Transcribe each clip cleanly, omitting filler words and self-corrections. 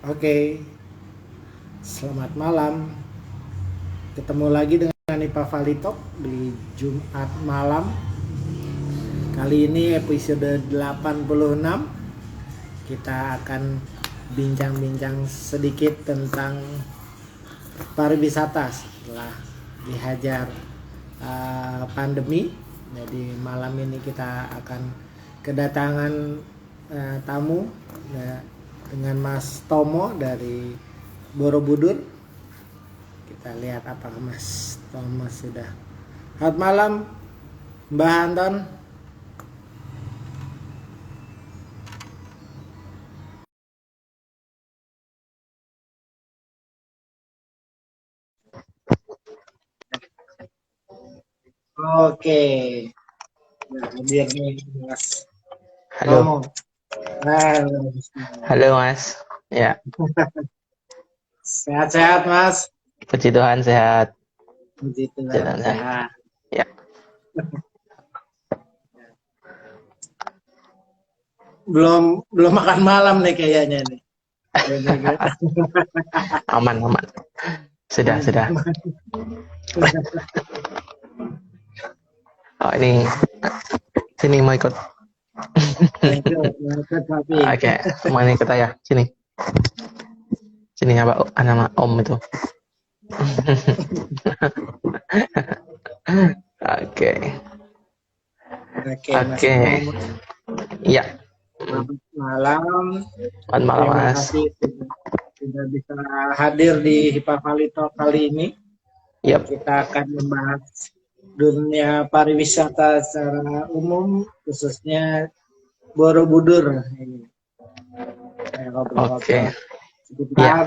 Oke, selamat malam. Ketemu lagi dengan Ipa Valitok di Jumat malam. Kali ini episode 86. Kita akan bincang-bincang sedikit tentang pariwisata setelah dihajar pandemi. Jadi malam ini kita akan kedatangan tamu dengan Mas Tomo dari Borobudur. Kita lihat apakah Mas Tomo sudah. Selamat malam Mbak Anton. Oke, nah, hadir nih Mas Halo, Tomo. Nah, halo Mas. Ya, sehat-sehat Mas. puji Tuhan sehat. Puji Puji Tuhan Tuhan sehat. sehat. Ya, Belum belum makan malam nih kayaknya nih. aman, aman. Sudah, sudah. Oh, ini sini mau ikut. Oke, mau ikut ya. Sini. Sini apa? Nama Om itu. Oke. Oke, Mas Oke. Tomo. Ya, Selamat malam. selamat malam Terima Mas. kasih sudah bisa hadir di Hipafalito kali ini. Yap. Kita akan membahas dunia pariwisata secara umum, khususnya Borobudur. Ini Oke. ngobrol-ngobrol Ya. sebentar,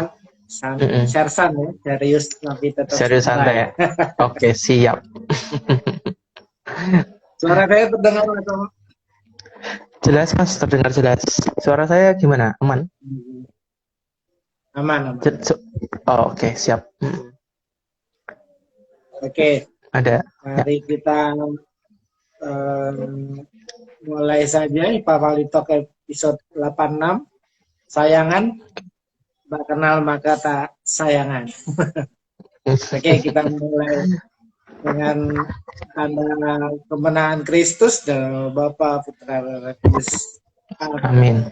sersan ya, serius tapi tetap Serius santai santai. ya. Oke, siap. Suara saya terdengar atau Jelas Mas, terdengar jelas. Suara saya gimana? Aman? aman, aman. Oh, oke, siap. Oke, Ada. Ya. mari kita mulai saja Pak Walitok episode 86. Sayangan, tak kenal maka tak sayangan. Oke, kita mulai dengan tanda kemenangan Kristus dan Bapa Putra dan Roh Kudus. Amin.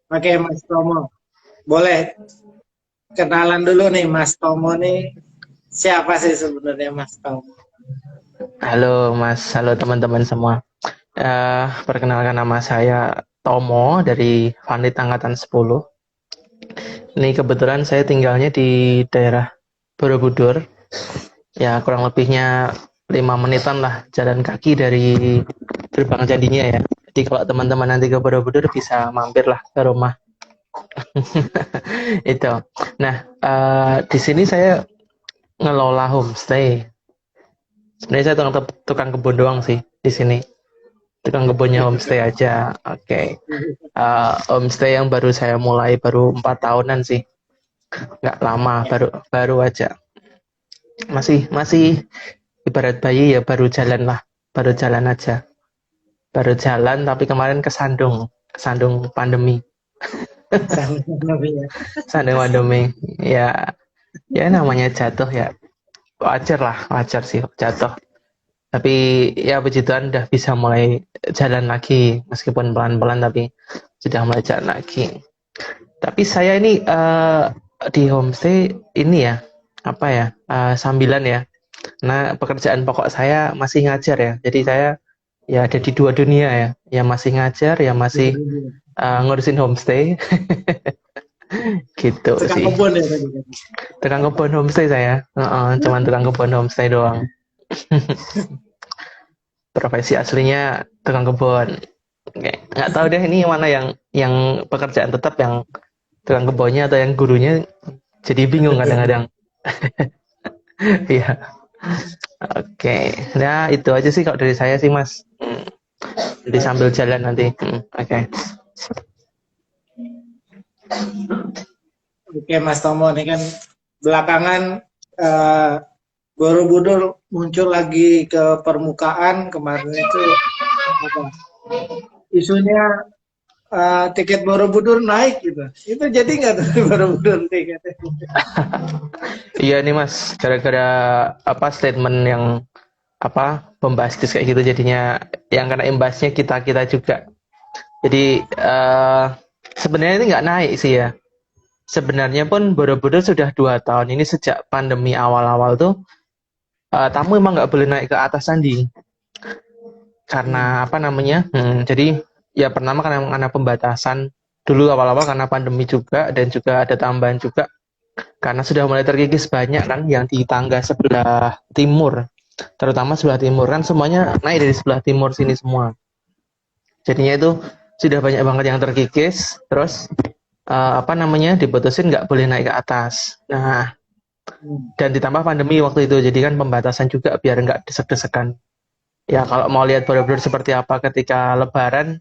Oke, Mas Tomo, boleh kenalan dulu nih Mas Tomo nih. Siapa sih sebenarnya Mas Tomo? Halo Mas, halo teman-teman semua. Perkenalkan nama saya Tomo dari Vanlit Angkatan 10. Ini kebetulan saya tinggalnya di daerah Borobudur. Ya kurang lebihnya 5 menitan lah jalan kaki dari gerbang Candinya ya. Jadi kalau teman-teman nanti ke Borobudur bisa mampir lah ke rumah. Itu. Nah, di sini saya ngelola homestay. Sebenarnya saya tukang kebun doang sih di sini. Tukang kebunnya homestay aja. Oke. Homestay yang baru saya mulai baru 4 tahunan sih. Nggak lama, baru aja. Masih ibarat bayi ya baru jalan lah. Baru jalan aja. Baru jalan tapi kemarin kesandung pandemi. Sandung pandemi. Ya, ya namanya jatuh ya. Wajar sih jatuh. Tapi ya puji Tuhan udah bisa mulai jalan lagi, meskipun pelan-pelan tapi sudah mulai jalan lagi. Tapi saya ini di homestay ini ya, apa ya, sambilan ya. Nah pekerjaan pokok saya masih ngajar ya, jadi saya ya ada di dua dunia ya, ya masih ngajar, ya masih ngurusin homestay, gitu Tukang sih. kebun ya tadi. Tukang kebun homestay saya, cuman tukang kebun homestay doang. Profesi aslinya tukang kebun. Oke, nggak tahu deh ini mana yang pekerjaan tetap, yang tukang kebunnya atau yang gurunya, jadi bingung kadang-kadang. Iya. Oke, nah itu aja sih kalau dari saya sih Mas. Jadi sambil jalan nanti. Oke. Oke, Mas Tomo, ini kan belakangan eh, Borobudur muncul lagi ke permukaan. Kemarin itu apa, isunya tiket Borobudur naik gitu. Itu jadi nggak tuh Borobudur tiketnya? Iya nih Mas, gara-gara apa statement yang apa bombastis kayak gitu jadinya yang kena imbasnya kita juga. Jadi sebenarnya ini nggak naik sih ya. Sebenarnya pun Borobudur sudah 2 tahun ini sejak pandemi awal-awal tuh tamu emang nggak boleh naik ke atas candi Hmm. karena apa namanya? Jadi ya pertama karena pembatasan dulu awal-awal karena pandemi juga dan juga ada tambahan juga karena sudah mulai terkikis banyak kan yang di tangga sebelah timur, terutama sebelah timur kan semuanya naik dari sebelah timur sini semua. Jadinya itu sudah banyak banget yang terkikis, terus apa namanya diputusin nggak boleh naik ke atas. Nah, Hmm. dan ditambah pandemi waktu itu, jadi kan pembatasan juga biar nggak desek-desekan. Ya kalau mau lihat Borobudur seperti apa ketika Lebaran,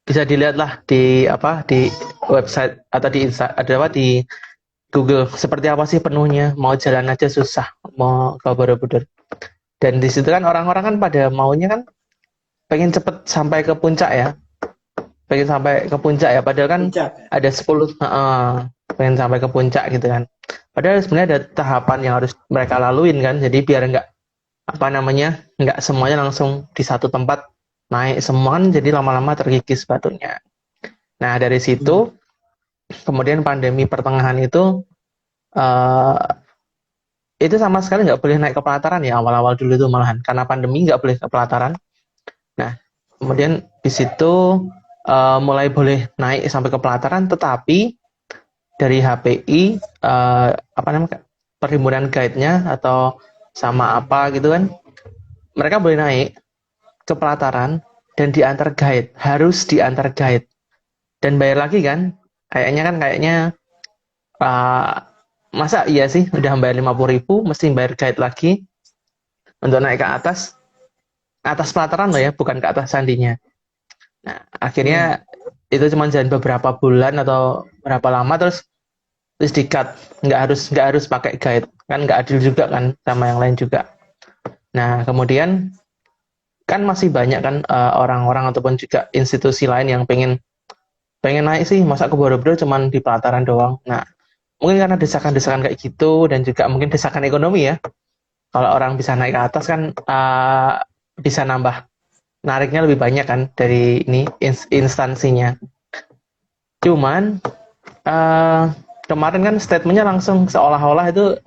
bisa dilihat lah di apa di website atau di ada apa di Google seperti apa sih penuhnya. Mau jalan aja susah mau ke Borobudur. Dan di situ kan orang-orang kan pada maunya kan pengen cepet sampai ke puncak ya, pengen sampai ke puncak ya. Padahal kan Puncak ya. ada 10 pengen sampai ke puncak gitu kan. Padahal sebenarnya ada tahapan yang harus mereka laluin kan. Jadi biar nggak apa namanya nggak semuanya langsung di satu tempat naik semua kan jadi lama-lama terkikis batunya. Nah dari Hmm. situ kemudian pandemi pertengahan eh, itu sama sekali nggak boleh naik ke pelataran ya awal-awal dulu itu malahan karena pandemi nggak boleh ke pelataran. Nah kemudian di situ mulai boleh naik sampai ke pelataran tetapi dari HPI apa namanya perhimpunan guide-nya atau sama apa gitu kan mereka boleh naik ke pelataran dan diantar guide, harus diantar guide dan bayar lagi kan. Kayaknya uh, masa iya sih udah bayar 50.000 mesti bayar guide lagi untuk naik ke atas pelataran loh ya, bukan ke atas sandinya. Nah Hmm. akhirnya itu cuma jalan beberapa bulan atau berapa lama terus di-cut, nggak harus pakai guide kan, nggak adil juga kan sama yang lain juga. Nah kemudian kan masih banyak kan orang-orang ataupun juga institusi lain yang pengen pengen naik sih, masa ke Borobudur cuman di pelataran doang. Nah mungkin karena desakan-desakan kayak gitu dan juga mungkin desakan ekonomi ya, kalau orang bisa naik ke atas kan bisa nambah nariknya lebih banyak kan dari ini instansinya. Cuman uh, kemarin kan statementnya langsung seolah-olah itu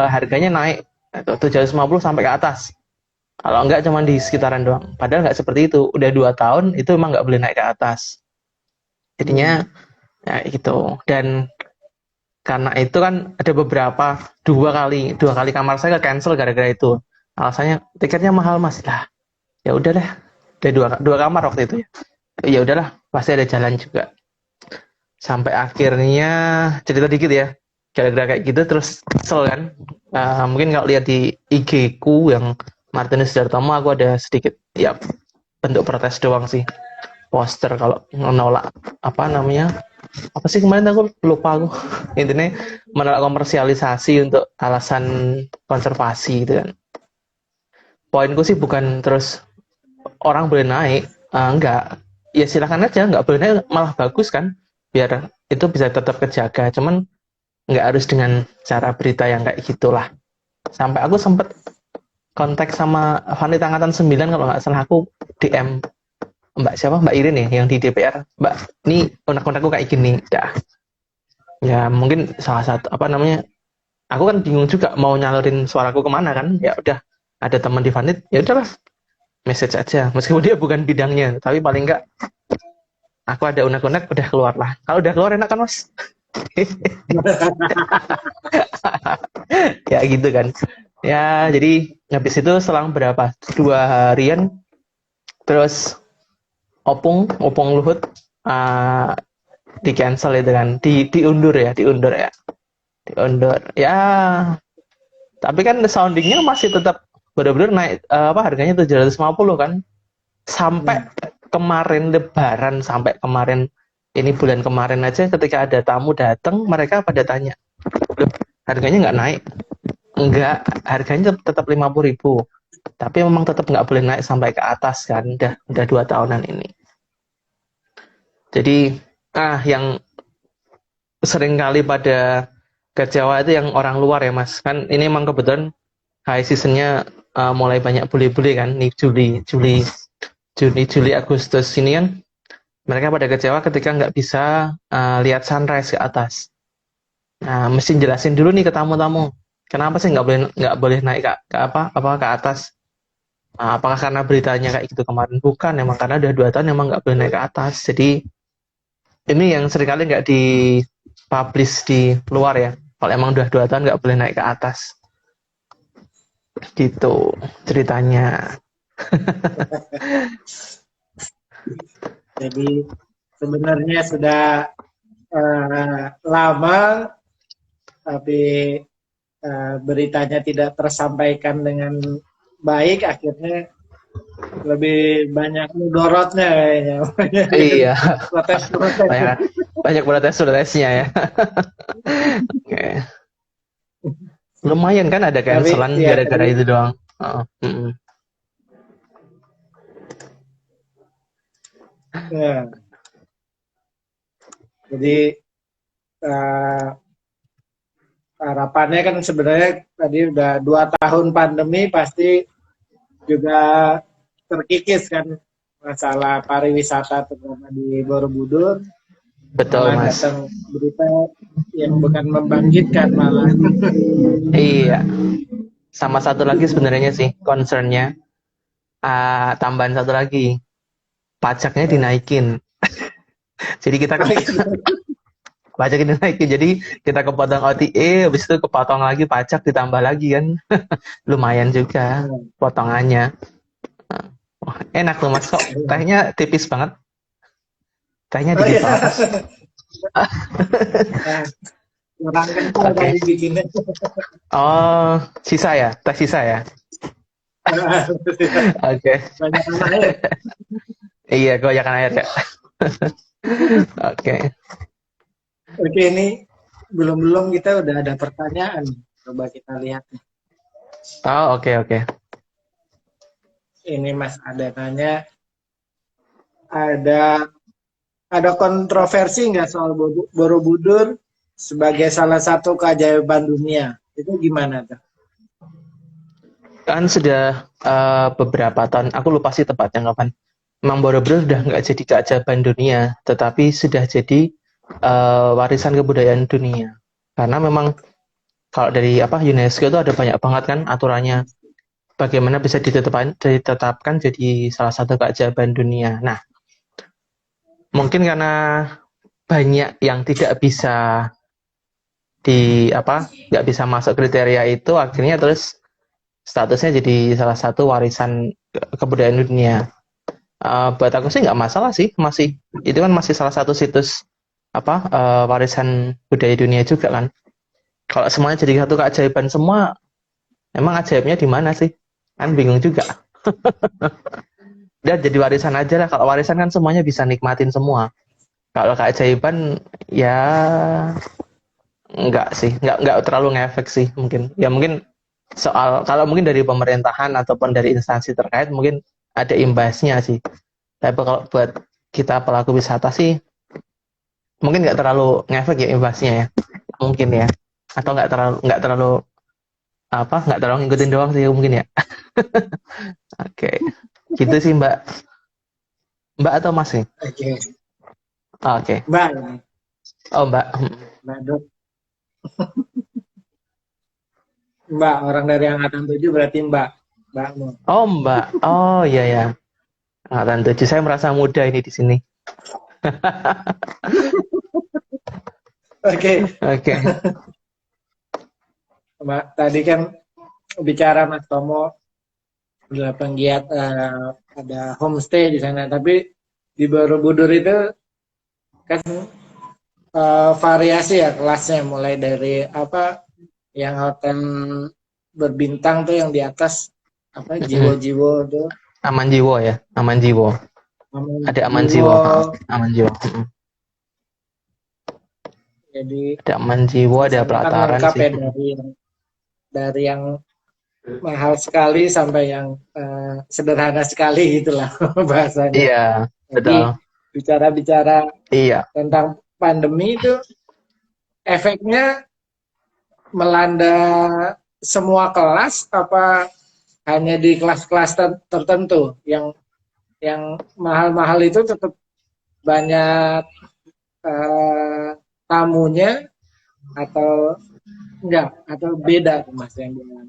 harganya naik 750 sampai ke atas. Kalau enggak cuma di sekitaran doang. Padahal nggak seperti itu. Udah 2 tahun itu emang nggak boleh naik ke atas. Hmm. Jadinya ya gitu. Dan karena itu kan ada beberapa dua kali kamar saya ke cancel gara-gara itu. Alasannya tiketnya mahal mas lah. Ya udah deh. Ada dua kamar waktu itu ya. Ya udahlah, pasti ada jalan juga. Sampai akhirnya cerita dikit ya. Gara-gara kayak gitu terus kesel kan. Mungkin kalau lihat di IG ku yang Martinus Dartomo aku ada sedikit ya bentuk protes doang sih, poster kalau menolak apa namanya apa sih kemarin aku lupa aku intinya menolak komersialisasi untuk alasan konservasi gitu kan. Poinku sih bukan terus orang boleh naik, enggak, ya silakan aja nggak boleh naik malah bagus kan biar itu bisa tetap kejaga, cuman nggak harus dengan cara berita yang kayak gitulah. Sampai aku sempet kontak sama Vanita Angkatan 9 kalau nggak salah, aku DM Mbak siapa, Mbak Irin ya yang di DPR, Mbak ini undang-undangku kayak gini dah. Ya mungkin salah satu apa namanya, aku kan bingung juga mau nyalurin suaraku kemana kan, ya udah ada teman di Vanit ya udahlah message aja meskipun dia bukan bidangnya tapi paling enggak aku ada unek-unek udah keluar lah, kalau udah keluar enak kan mas. Ya gitu kan. Ya jadi habis itu selang berapa 2 harian terus opung Luhut uh, di cancel itu kan, diundur ya. Tapi kan soundingnya masih tetap benar-benar naik apa harganya 750 kan. Sampai Hmm. kemarin Lebaran, sampai kemarin ini bulan kemarin aja ketika ada tamu datang mereka pada tanya, "Loh, harganya nggak naik?" Enggak, harganya tetap 50.000. Tapi memang tetap nggak boleh naik sampai ke atas kan. Udah 2 tahunan ini. Jadi yang sering kali pada kecewa itu yang orang luar ya Mas. Kan ini emang kebetulan high seasonnya mulai banyak bule-bule kan. Nih Juni, Juli, Agustus ini kan mereka pada kecewa ketika nggak bisa lihat sunrise ke atas. Nah, mesti jelasin dulu nih ke tamu-tamu. Kenapa sih nggak boleh naik ke atas? Nah, apakah karena beritanya kayak gitu kemarin? Bukan, emang karena udah 2 tahun emang nggak boleh naik ke atas. Jadi ini yang seringkali nggak dipublish di luar ya. Kalau emang udah 2 tahun nggak boleh naik ke atas. Gitu ceritanya. Jadi sebenarnya sudah lama, tapi beritanya tidak tersampaikan dengan baik, akhirnya lebih banyak mudorotnya kayaknya. Iya, Protes-protes. banyak, banyak protes-protesnya ya. Oke. Lumayan kan ada Tapi cancelan ya gara-gara tadi, itu doang. Mm-mm. ya, jadi eh, harapannya kan sebenarnya tadi udah 2 tahun pandemi, pasti juga terkikis kan masalah pariwisata terutama di Borobudur, Betul, malah Mas. datang berita yang bukan membangkitkan malah. Iya. Sama satu lagi sebenarnya sih concernnya, tambahan satu lagi, pajaknya dinaikin. Jadi kita pajaknya dinaikin, jadi kita kepotong OTA, habis itu kepotong lagi pajak ditambah lagi kan, lumayan juga potongannya. Wah, enak loh Mas, kok tehnya tipis banget, tehnya Oh dikit ya, banget Mas. nah, kurang kental Oke. tadi bikinnya. Oh, sisa ya, teh sisa ya. Oke. Banyak air. Iya, kebanyakan air ya. Oke. Oke, ini belum kita udah ada pertanyaan. Coba kita lihat. Oh, oke. Ini Mas ada tanya, ada ada kontroversi nggak soal Borobudur sebagai salah satu keajaiban dunia? Itu gimana tuh? Kan sudah beberapa tahun, aku lupa sih tepatnya kapan. Memang Borobudur sudah nggak jadi keajaiban dunia, tetapi sudah jadi warisan kebudayaan dunia. Karena memang kalau dari UNESCO itu ada banyak banget kan aturannya, bagaimana bisa ditetapkan jadi salah satu keajaiban dunia. Nah, mungkin karena banyak yang tidak bisa nggak bisa masuk kriteria itu, akhirnya terus statusnya jadi salah satu warisan kebudayaan dunia. Buat aku sih nggak masalah sih, itu kan masih salah satu situs warisan budaya dunia juga kan. Kalau semuanya jadi satu keajaiban semua, emang ajaibnya di mana sih? Kan bingung juga. Udah jadi warisan aja lah. Kalau warisan kan semuanya bisa nikmatin semua. Kalau keajaiban ya enggak sih, enggak terlalu ngefek sih mungkin. Ya mungkin kalau mungkin dari pemerintahan ataupun dari instansi terkait mungkin ada imbasnya sih. Tapi kalau buat kita pelaku wisata sih mungkin nggak terlalu ngefek ya imbasnya ya. Mungkin ya. Atau nggak terlalu ngikutin doang sih mungkin ya. Oke. Gitu sih Mbak. Mbak atau Mas nih? Oke, Oke. Mbak ini, Oh Mbak. Mbak Dok. Mbak, orang dari angkatan 7 berarti Mbakmu. Oh Mbak. Oh iya ya. Angkatan 7. Saya merasa muda ini di sini. Oke, Oke. Mbak, tadi kan bicara Mas Tomo adalah penggiat ada homestay di sana, tapi di Borobudur itu kan variasi ya kelasnya, mulai dari yang hotel berbintang tuh yang di atas jiwo-jiwo tuh, Aman jiwo ya. Aman jiwo. Ada aman jiwo, jiwo. Aman jiwo. jadi Ada aman jiwo, ada sana kan pelataran lengkap sih. ya dari yang mahal sekali sampai yang sederhana sekali gitulah bahasanya. Iya, Jadi betul. bicara-bicara Iya. tentang pandemi itu efeknya melanda semua kelas apa hanya di kelas-kelas tertentu yang mahal-mahal itu tetap banyak tamunya atau enggak atau beda tuh Mas yang dengan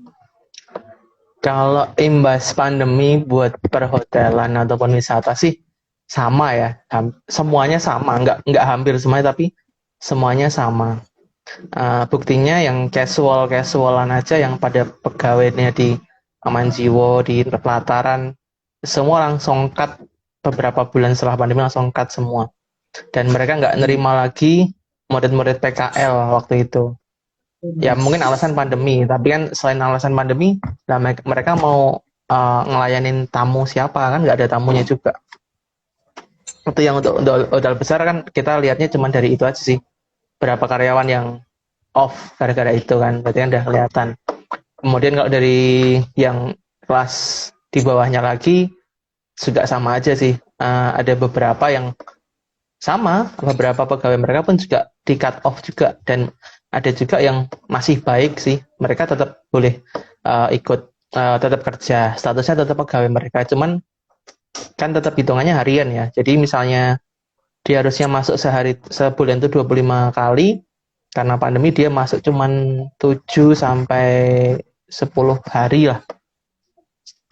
Kalau imbas pandemi buat perhotelan ataupun wisata sih sama ya. Semuanya sama, nggak hampir semuanya tapi semuanya sama. Buktinya yang casualan aja yang pada pegawainya di Amanjiwo, di Pelataran, semua langsung cut beberapa bulan setelah pandemi langsung cut semua. Dan mereka nggak nerima lagi murid-murid PKL waktu itu. Ya mungkin alasan pandemi, tapi kan selain alasan pandemi, nah mereka mau ngelayanin tamu siapa kan nggak ada tamunya juga. Itu yang untuk modal besar kan kita lihatnya cuma dari itu aja sih. Berapa karyawan yang off gara-gara itu kan, berarti kan udah kelihatan. Kemudian kalau dari yang kelas di bawahnya lagi juga sama aja sih. Ada beberapa yang sama, beberapa pegawai mereka pun juga di cut off juga, dan ada juga yang masih baik sih, mereka tetap boleh ikut, tetap kerja, statusnya tetap pegawai mereka, cuman kan tetap hitungannya harian ya. Jadi misalnya dia harusnya masuk sebulan itu 25 kali, karena pandemi dia masuk cuman 7 sampai 10 hari lah.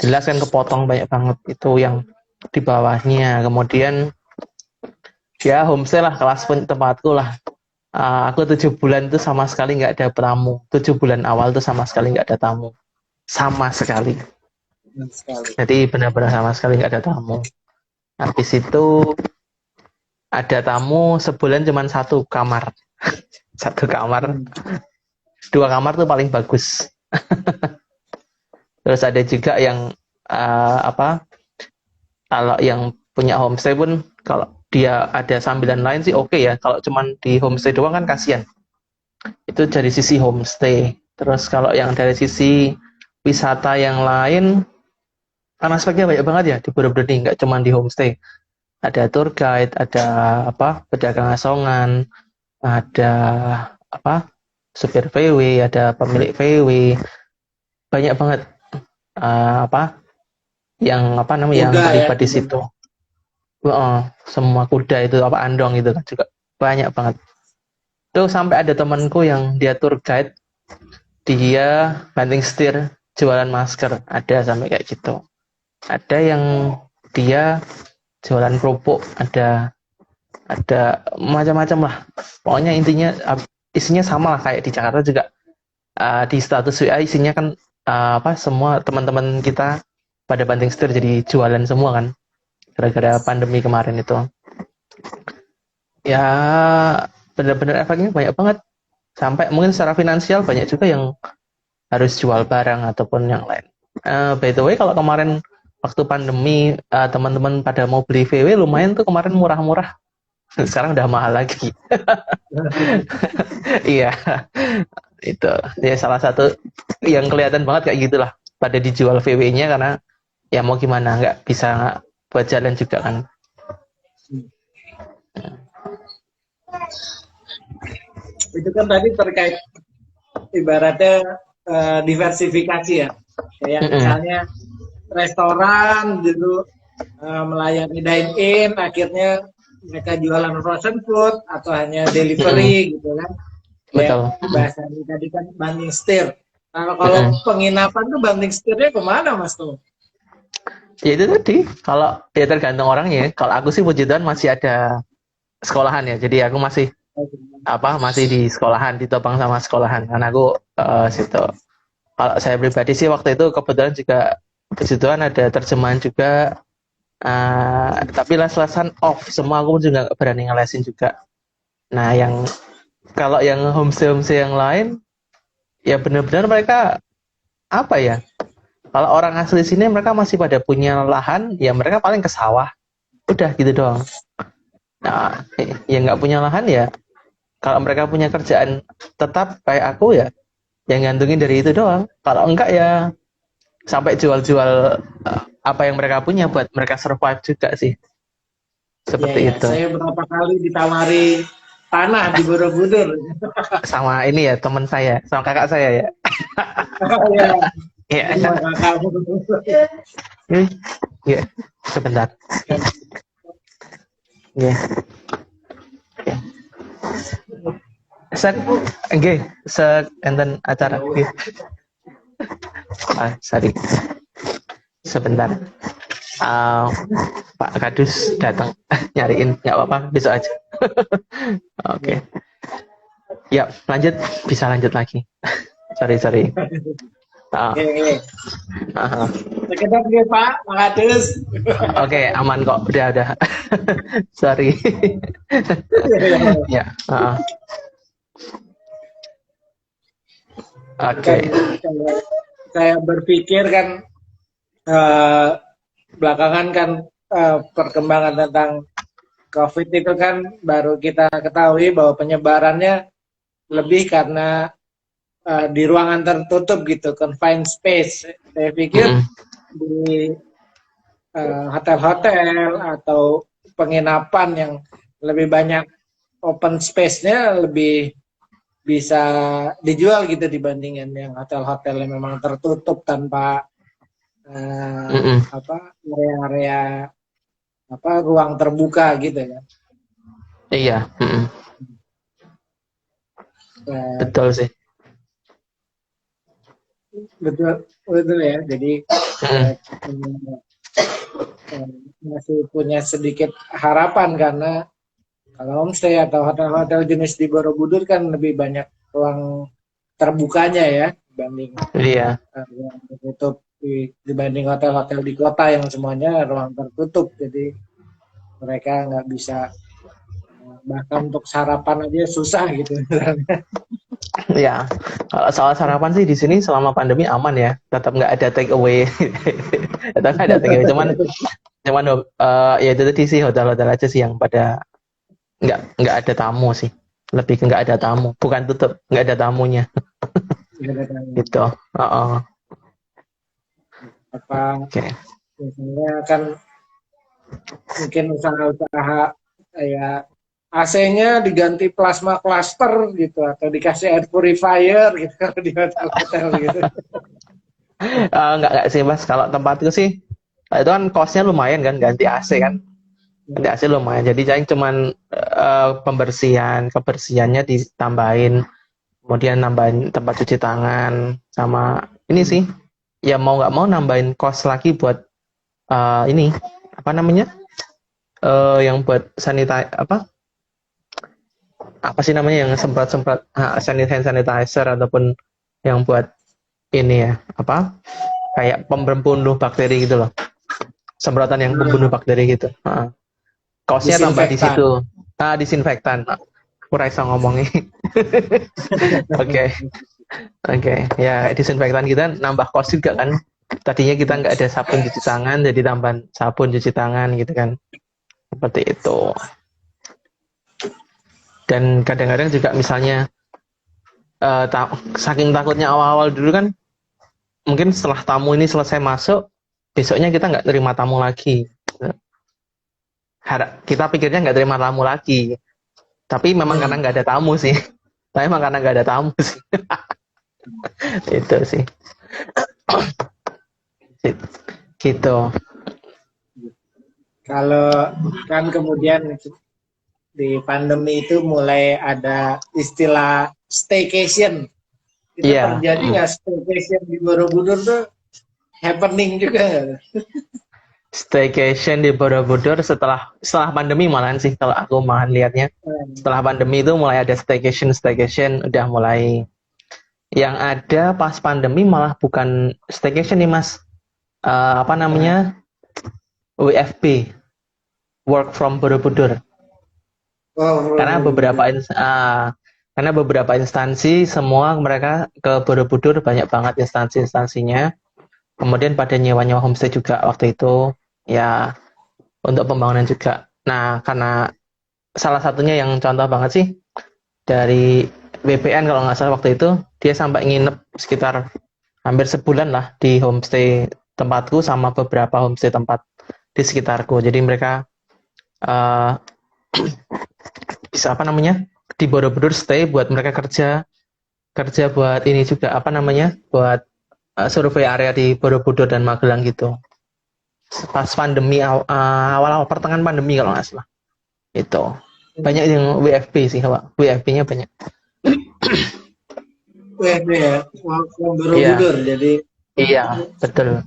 Jelas kan kepotong banyak banget itu yang di bawahnya. Kemudian ya homestay lah, kelas tempatku lah. Aku 7 bulan itu sama sekali nggak ada tamu. 7 bulan awal itu sama sekali nggak ada tamu. Sama sekali. sekali. Jadi benar-benar sama sekali nggak ada tamu. Habis itu ada tamu sebulan cuma 1 kamar. 1 kamar. 2 kamar tuh paling bagus. Terus ada juga yang kalau yang punya homestay pun kalau dia ada sambilan lain sih oke ya. Kalau cuman di homestay doang kan kasihan. Itu dari sisi homestay. Terus kalau yang dari sisi wisata yang lain, kan aspeknya banyak banget ya di Borobudur nih, nggak cuma di homestay. Ada tour guide, ada pedagang asongan, ada supir VW, ada pemilik VW, banyak banget yang yang terlibat di situ. Semua kuda itu andong itu kan juga banyak banget. Tuh sampai ada temanku yang dia tour guide, dia banting setir jualan masker, ada sampai kayak gitu. Ada yang dia jualan kerupuk, ada macam-macam lah. Pokoknya intinya isinya sama lah kayak di Jakarta juga. Di status WA isinya kan semua teman-teman kita pada banting setir jadi jualan semua kan, gara-gara pandemi kemarin itu. Ya benar-benar efeknya banyak banget. Sampai mungkin secara finansial banyak juga yang harus jual barang ataupun yang lain. By the way, kalau kemarin waktu pandemi teman-teman pada mau beli VW lumayan tuh kemarin murah-murah. Sekarang udah mahal lagi. Iya, itu ya salah satu yang kelihatan banget kayak gitulah. Pada dijual VW-nya karena ya mau gimana, nggak bisa buat jalan juga kan. Itu kan tadi terkait ibaratnya diversifikasi ya. Kayak misalnya restoran dulu melayani dine-in, akhirnya mereka jualan frozen food atau hanya delivery gitu kan. Betul. Ya, bahasanya tadi kan banting setir. Nah, kalau penginapan tuh banting setirnya kemana Mas tuh? Ya itu tadi, kalau ya tergantung orangnya. Kalau aku sih puji Tuhan masih ada sekolahan ya. Jadi aku masih masih di sekolahan, ditopang sama sekolahan. Karena aku situ. Kalau saya pribadi sih waktu itu kebetulan juga puji Tuhan ada terjemahan juga. Tapi les-lesan off, semua aku juga nggak berani ngelesin juga. Nah, kalau yang homestay yang lain, ya benar-benar mereka kalau orang asli sini mereka masih pada punya lahan, ya mereka paling ke sawah, udah gitu doang. Nah, yang nggak punya lahan ya, kalau mereka punya kerjaan tetap kayak aku ya, yang gantungin dari itu doang. Kalau enggak ya sampai jual-jual apa yang mereka punya buat mereka survive juga sih. seperti ya. itu. Saya berapa kali ditawari tanah di Borobudur. Sama ini ya teman saya, sama kakak saya ya. Ya, Iya, sama kakak. iya, sebentar. Iya, sek, nggih, sek enten acara. Nggih. Sorry, sebentar. Ah, Pak Kadus datang nyariin, nggak apa-apa, besok aja. Oke, ya lanjut, bisa lanjut lagi. Sorry. Ah, Oke, ah. sekedar ya Pak, Makadus. Oke, aman kok, udah. Sorry. Ya, Kan oke. saya berpikir kan eh, belakangan kan perkembangan tentang COVID itu kan baru kita ketahui bahwa penyebarannya lebih karena di ruangan tertutup gitu, confined space. Saya pikir Mm-mm. di hotel-hotel atau penginapan yang lebih banyak open space-nya lebih bisa dijual gitu dibandingkan yang hotel-hotel yang memang tertutup tanpa Mm-mm. area-area ruang terbuka gitu ya. Iya, Eh, betul sih. betul betul ya. Jadi Mm-mm. masih punya sedikit harapan karena kalau homestay atau hotel-hotel jenis di Borobudur kan lebih banyak ruang terbukanya ya dibanding Iya, ruang tertutup dibanding hotel-hotel di kota yang semuanya ruang tertutup. Jadi mereka nggak bisa bahkan untuk sarapan aja susah gitu. iya. Kalau soal sarapan sih di sini selama pandemi aman ya, tetap nggak ada take away. Tetap nggak ada take away, cuman ya itu tadi sih hotel-hotel aja sih yang pada nggak ada tamu sih, lebih ke nggak ada tamu, bukan tutup, nggak ada tamunya gitu. Apa Oke. misalnya kan mungkin usaha-usaha kayak AC-nya diganti plasma cluster gitu atau dikasih air purifier gitu kalau di hotel-hotel gitu. Nggak sih mas, kalau tempatku sih itu kan costnya lumayan kan, ganti AC kan, ganti AC lumayan, jadi saya cuman kebersihannya ditambahin, kemudian nambahin tempat cuci tangan, sama ini sih ya mau nggak mau nambahin cost lagi buat ini apa namanya, yang buat apa sih namanya, yang semprot-semprot hand sanitizer, ataupun yang buat ini ya, apa kayak pembunuh bakteri gitu loh, semprotan yang pembunuh bakteri gitu. Kaosnya tambah di Disinfektan. situ. Disinfektan. Aku rasa ngomongnya. Oke. Ya disinfektan kita nambah kos juga kan. Tadinya kita nggak ada sabun cuci tangan, jadi tambahan sabun cuci tangan gitu kan. Seperti itu. Dan kadang-kadang juga misalnya saking takutnya awal-awal dulu kan, mungkin setelah tamu ini selesai masuk, besoknya kita nggak terima tamu lagi. Kita pikirnya nggak terima tamu lagi, tapi memang karena nggak ada tamu sih. Tapi memang karena nggak ada tamu sih. Itu sih. Gitu. Kalau kan kemudian di pandemi itu mulai ada istilah staycation. Itu Iya. terjadi nggak staycation di Borobudur tuh happening juga? Staycation di Borobudur setelah pandemi malahan sih, kalau aku malahan lihatnya. Setelah pandemi itu mulai ada staycation udah mulai. Yang ada pas pandemi malah bukan staycation nih mas, apa namanya, WFB, work from Borobudur. Karena beberapa instansi semua mereka ke Borobudur, banyak banget instansinya. Kemudian pada nyewa homestay juga waktu itu ya, untuk pembangunan juga. Nah, karena salah satunya yang contoh banget sih dari BPN kalau nggak salah waktu itu, dia sampai nginep sekitar hampir sebulan lah di homestay tempatku sama beberapa homestay tempat di sekitarku. Jadi mereka eh, bisa apa namanya di Borobudur stay buat mereka kerja buat ini juga apa namanya buat survei area di Borobudur dan Magelang gitu. Pas pandemi awal-awal pertengahan pandemi kalau nggak salah itu banyak yang WFP sih Pak. WFP-nya banyak. WFB ya, Iya, Borobudur. Jadi iya, betul.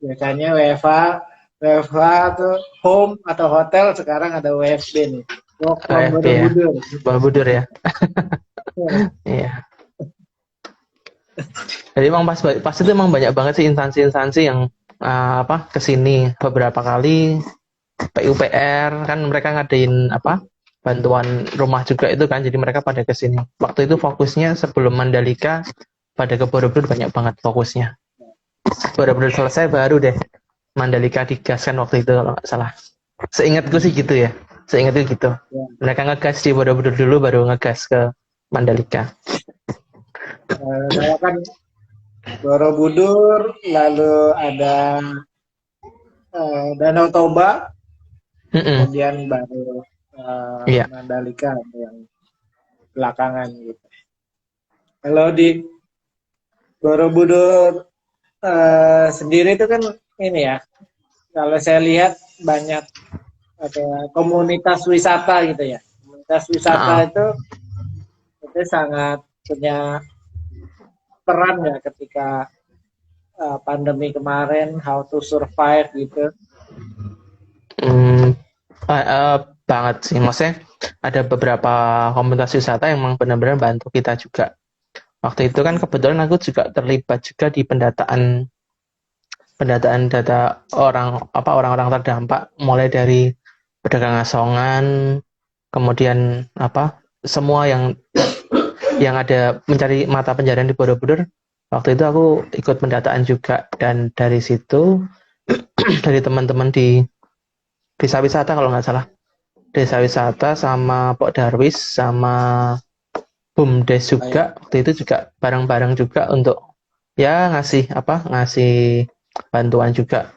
biasanya WFA tuh home atau hotel, sekarang ada WFB nih. Work from WFP ya, Borobudur. Borobudur ya. Iya. Jadi emang pas itu emang banyak banget sih instansi-instansi yang apa kesini beberapa kali. PUPR kan mereka ngadain apa bantuan rumah juga itu kan, jadi mereka pada kesini. Waktu itu fokusnya sebelum Mandalika pada ke Borobudur banyak banget fokusnya. Borobudur selesai baru deh Mandalika digaskan waktu itu kalau nggak salah. Seingatku sih gitu ya. Seingatku gitu. Ya. Mereka ngegas di Borobudur dulu baru ngegas ke Mandalika. Saya kan Borobudur, lalu ada Danau Toba, kemudian baru Iya. Mandalika yang belakangan gitu. Kalau di Borobudur sendiri itu kan ini ya, kalau saya lihat banyak ada komunitas wisata gitu ya. Komunitas wisata itu sangat punya peran ya ketika pandemi kemarin, how to survive gitu. Banget sih, maksudnya ada beberapa komunitas wisata yang memang benar-benar bantu kita juga. Waktu itu kan kebetulan aku juga terlibat juga di pendataan data orang-orang terdampak, mulai dari pedagang asongan, kemudian semua yang ada mencari mata pencarian di Borobudur. Waktu itu aku ikut pendataan juga, dan dari situ dari teman-teman di desa wisata kalau nggak salah, desa wisata sama Pok Darwis sama BUMDes juga, waktu itu juga bareng-bareng juga untuk ya ngasih bantuan juga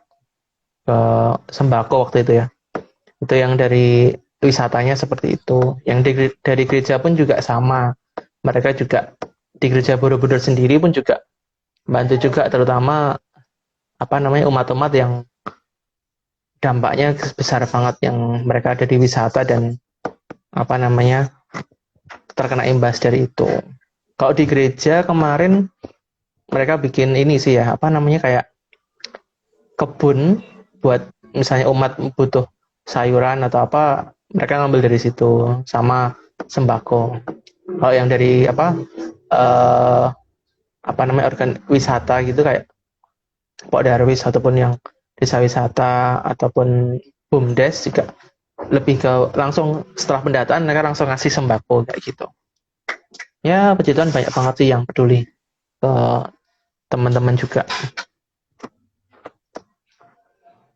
ke sembako waktu itu ya. Itu yang dari wisatanya seperti itu. Yang dari gereja pun juga sama. Mereka juga di gereja Borobudur sendiri pun juga bantu juga, terutama umat-umat yang dampaknya besar banget, yang mereka ada di wisata dan terkena imbas dari itu. Kalau di gereja kemarin mereka bikin ini sih ya, kayak kebun buat misalnya umat butuh sayuran atau apa, mereka ngambil dari situ sama sembako. Kalau yang dari organ wisata gitu kayak Pok Darwis ataupun yang desa wisata ataupun BUMDes juga lebih ke langsung setelah pendataan mereka langsung ngasih sembako kayak gitu. Ya, puji Tuhan banyak banget sih yang peduli ke teman-teman juga.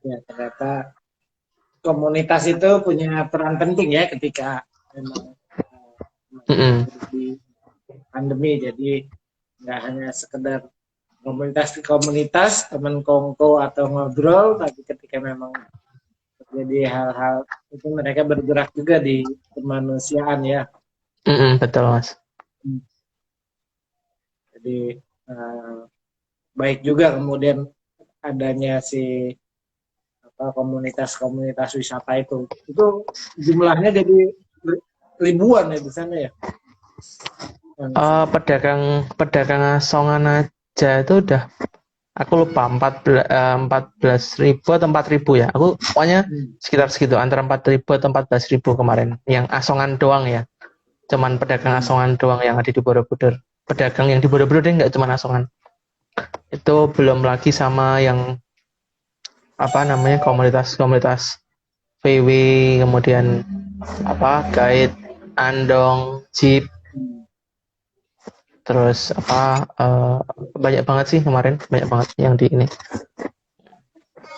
Ya, ternyata komunitas itu punya peran penting ya ketika memang di pandemi. Jadi nggak hanya sekedar komunitas ke komunitas, teman kongko atau ngobrol, tapi ketika memang terjadi hal-hal itu mereka bergerak juga di kemanusiaan ya. Betul Mas. Jadi baik juga kemudian adanya si komunitas wisata itu jumlahnya jadi ribuan ya di sana ya. Pedagang asongan aja itu udah aku lupa 14.000 atau 4.000 ya. Aku pokoknya sekitar segitu, antara 4.000 atau 14.000 kemarin. Yang asongan doang ya. Cuman pedagang asongan doang yang ada di Borobudur. Pedagang yang di Borobudur dia nggak cuma asongan. Itu belum lagi sama yang komunitas VW, kemudian guide, andong, jeep. Terus banyak banget sih kemarin, banyak banget yang di ini.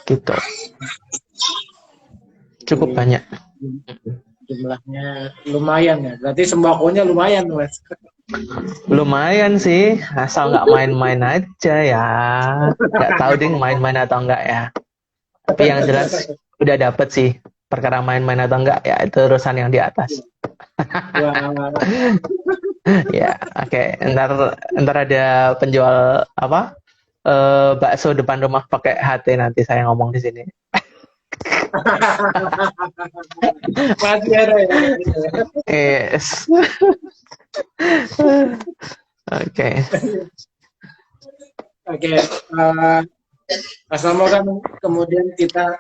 Gitu. Cukup banyak. Jumlahnya lumayan ya. Berarti sembakonya lumayan, Mas. Lumayan sih, asal nggak main-main aja ya. Nggak tahu deh main-main atau enggak ya. Tapi yang jelas udah dapet sih. Perkara main-main atau enggak ya itu urusan yang di atas. Wah, Ya, oke. Ntar ada penjual apa? Bakso depan rumah pakai HT nanti saya ngomong di sini. masih ada ya gitu ya. Yes. Oke. Oke, Mas Tomo kan kemudian kita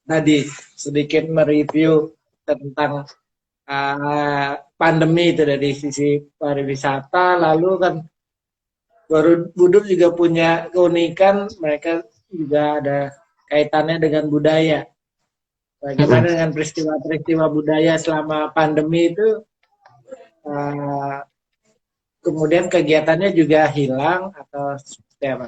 tadi sedikit mereview tentang pandemi itu dari sisi pariwisata, lalu kan Borobudur juga punya keunikan, mereka juga ada kaitannya dengan budaya. Bagaimana dengan peristiwa-peristiwa budaya selama pandemi itu, kemudian kegiatannya juga hilang atau seperti apa?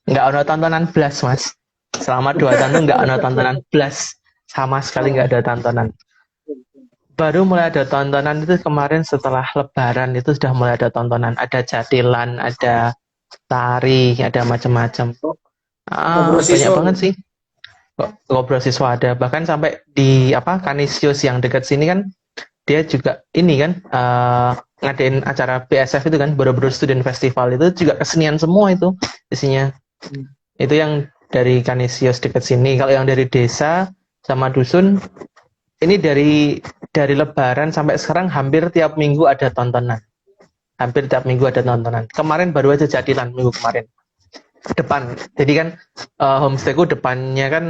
Nggak ada tontonan blas, Mas. Selama 2 tahun tuh nggak ada tontonan blas. Sama sekali nggak ada tontonan. Baru mulai ada tontonan itu kemarin setelah Lebaran itu sudah mulai ada tontonan. Ada jatilan, ada tari, ada macam-macam. Ngobrol Banyak siswa. banget sih. Ngobrol siswa ada. Bahkan sampai di Kanisius yang dekat sini kan dia juga ini kan ngadain acara BSF itu kan, Borobudur Student Festival itu juga kesenian semua itu isinya. Itu yang dari Kanisius dekat sini. Kalau yang dari desa sama dusun ini dari Lebaran sampai sekarang hampir tiap minggu ada tontonan. Hampir tiap minggu ada tontonan. Kemarin baru aja jadilan minggu kemarin. Depan. Jadi kan homestayku depannya kan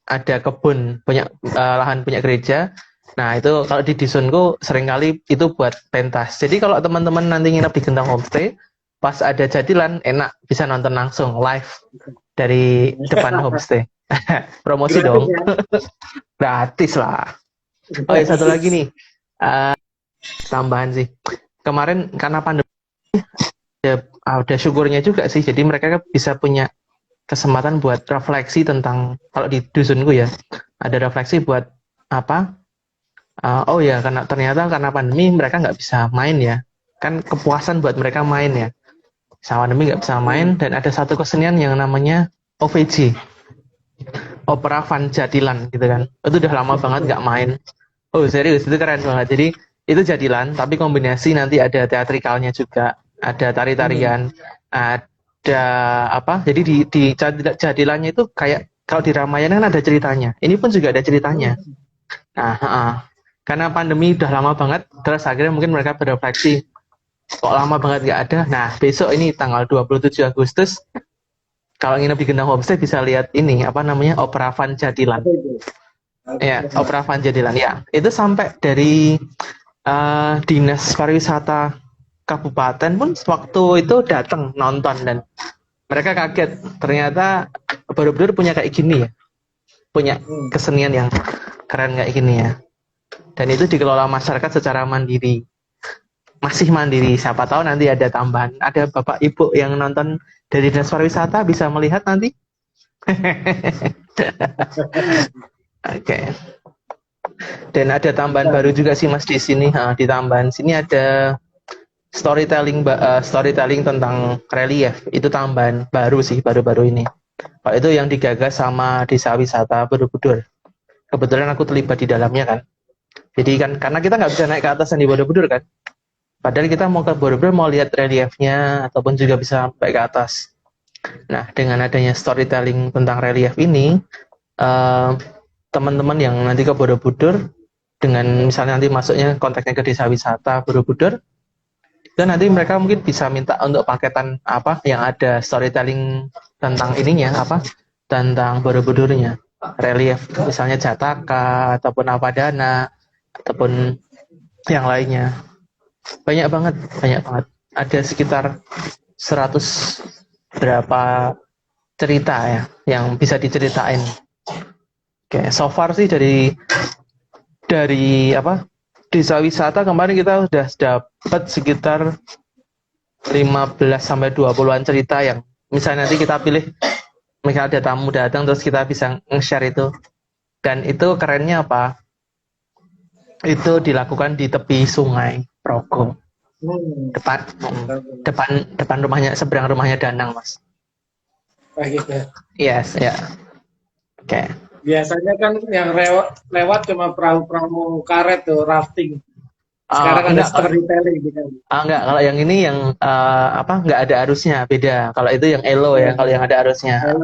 ada kebun, punya lahan punya gereja. Nah, itu kalau di dusunku seringkali itu buat pentas. Jadi kalau teman-teman nanti nginep di Gentong Homestay, pas ada jadilan enak bisa nonton langsung live dari depan homestay. Promosi Gratis dong. ya? Gratis lah. Oh ya, satu lagi nih. Tambahan sih. Kemarin karena pandemi ada syukurnya juga sih. Jadi mereka bisa punya kesempatan buat refleksi tentang, kalau di dusunku ya, ada refleksi buat apa? Oh ya, ternyata karena pandemi mereka nggak bisa main ya. Kan kepuasan buat mereka main ya. Sama pandemi nggak bisa main, dan ada satu kesenian yang namanya OVJ. Opera Van Jadilan gitu kan. Itu udah lama banget nggak main. Oh serius, itu keren banget. Jadi itu jadilan, tapi kombinasi nanti ada teatrikalnya juga, ada tari-tarian, ada apa? Jadi di jadilannya itu kayak kalau di Ramayana kan ada ceritanya. Ini pun juga ada ceritanya. Nah, karena pandemi udah lama banget, terus akhirnya mungkin mereka berefleksi, kok lama banget nggak ada. Nah, besok ini tanggal 27 Agustus, kalau nginep di Gendang Homestay bisa lihat ini, apa namanya, Opera Van Jadilan. Ya, Opera Van Jadilan. Ya, itu sampai dari Dinas Pariwisata Kabupaten pun waktu itu datang nonton, dan mereka kaget. Ternyata Borobudur punya kayak gini ya. Punya kesenian yang keren kayak gini ya. Dan itu dikelola masyarakat secara mandiri. Masih mandiri. Siapa tahu nanti ada tambahan. Ada Bapak Ibu yang nonton dari Dinas Pariwisata bisa melihat nanti. Oke. Dan ada tambahan baru juga sih Mas di sini. Di tambahan sini ada storytelling tentang relief. Itu tambahan baru sih, baru-baru ini. Kalau itu yang digagas sama Desa Wisata Borobudur. Kebetulan aku terlibat di dalamnya kan. Jadi kan karena kita nggak bisa naik ke atas di Borobudur kan. Padahal kita mau ke Borobudur mau lihat reliefnya ataupun juga bisa sampai ke atas. Nah, dengan adanya storytelling tentang relief ini, teman-teman yang nanti ke Borobudur, dengan misalnya nanti masuknya kontaknya ke Desa Wisata Borobudur, dan nanti mereka mungkin bisa minta untuk paketan apa yang ada storytelling tentang ininya, tentang Borobudurnya, relief, misalnya Jataka ataupun Apadana ataupun yang lainnya. Banyak banget. Ada sekitar 100 berapa cerita ya yang bisa diceritain. Oke, so far sih dari Desa Wisata kemarin kita udah dapat sekitar 15-20an cerita yang misalnya nanti kita pilih, misalnya ada tamu datang terus kita bisa nge-share itu. Dan itu kerennya apa? Itu dilakukan di tepi sungai Progo. Depan rumahnya, seberang rumahnya Danang, Mas. Gitu. Yes, ya. Oke. Biasanya kan yang lewat cuma perahu-perahu karet tuh, rafting. Sekarang ada Enggak, storytelling gitu. enggak. Kalau yang ini yang apa? Enggak ada arusnya, beda. Kalau itu yang elo ya. Ya, Kalau yang ada arusnya. ya.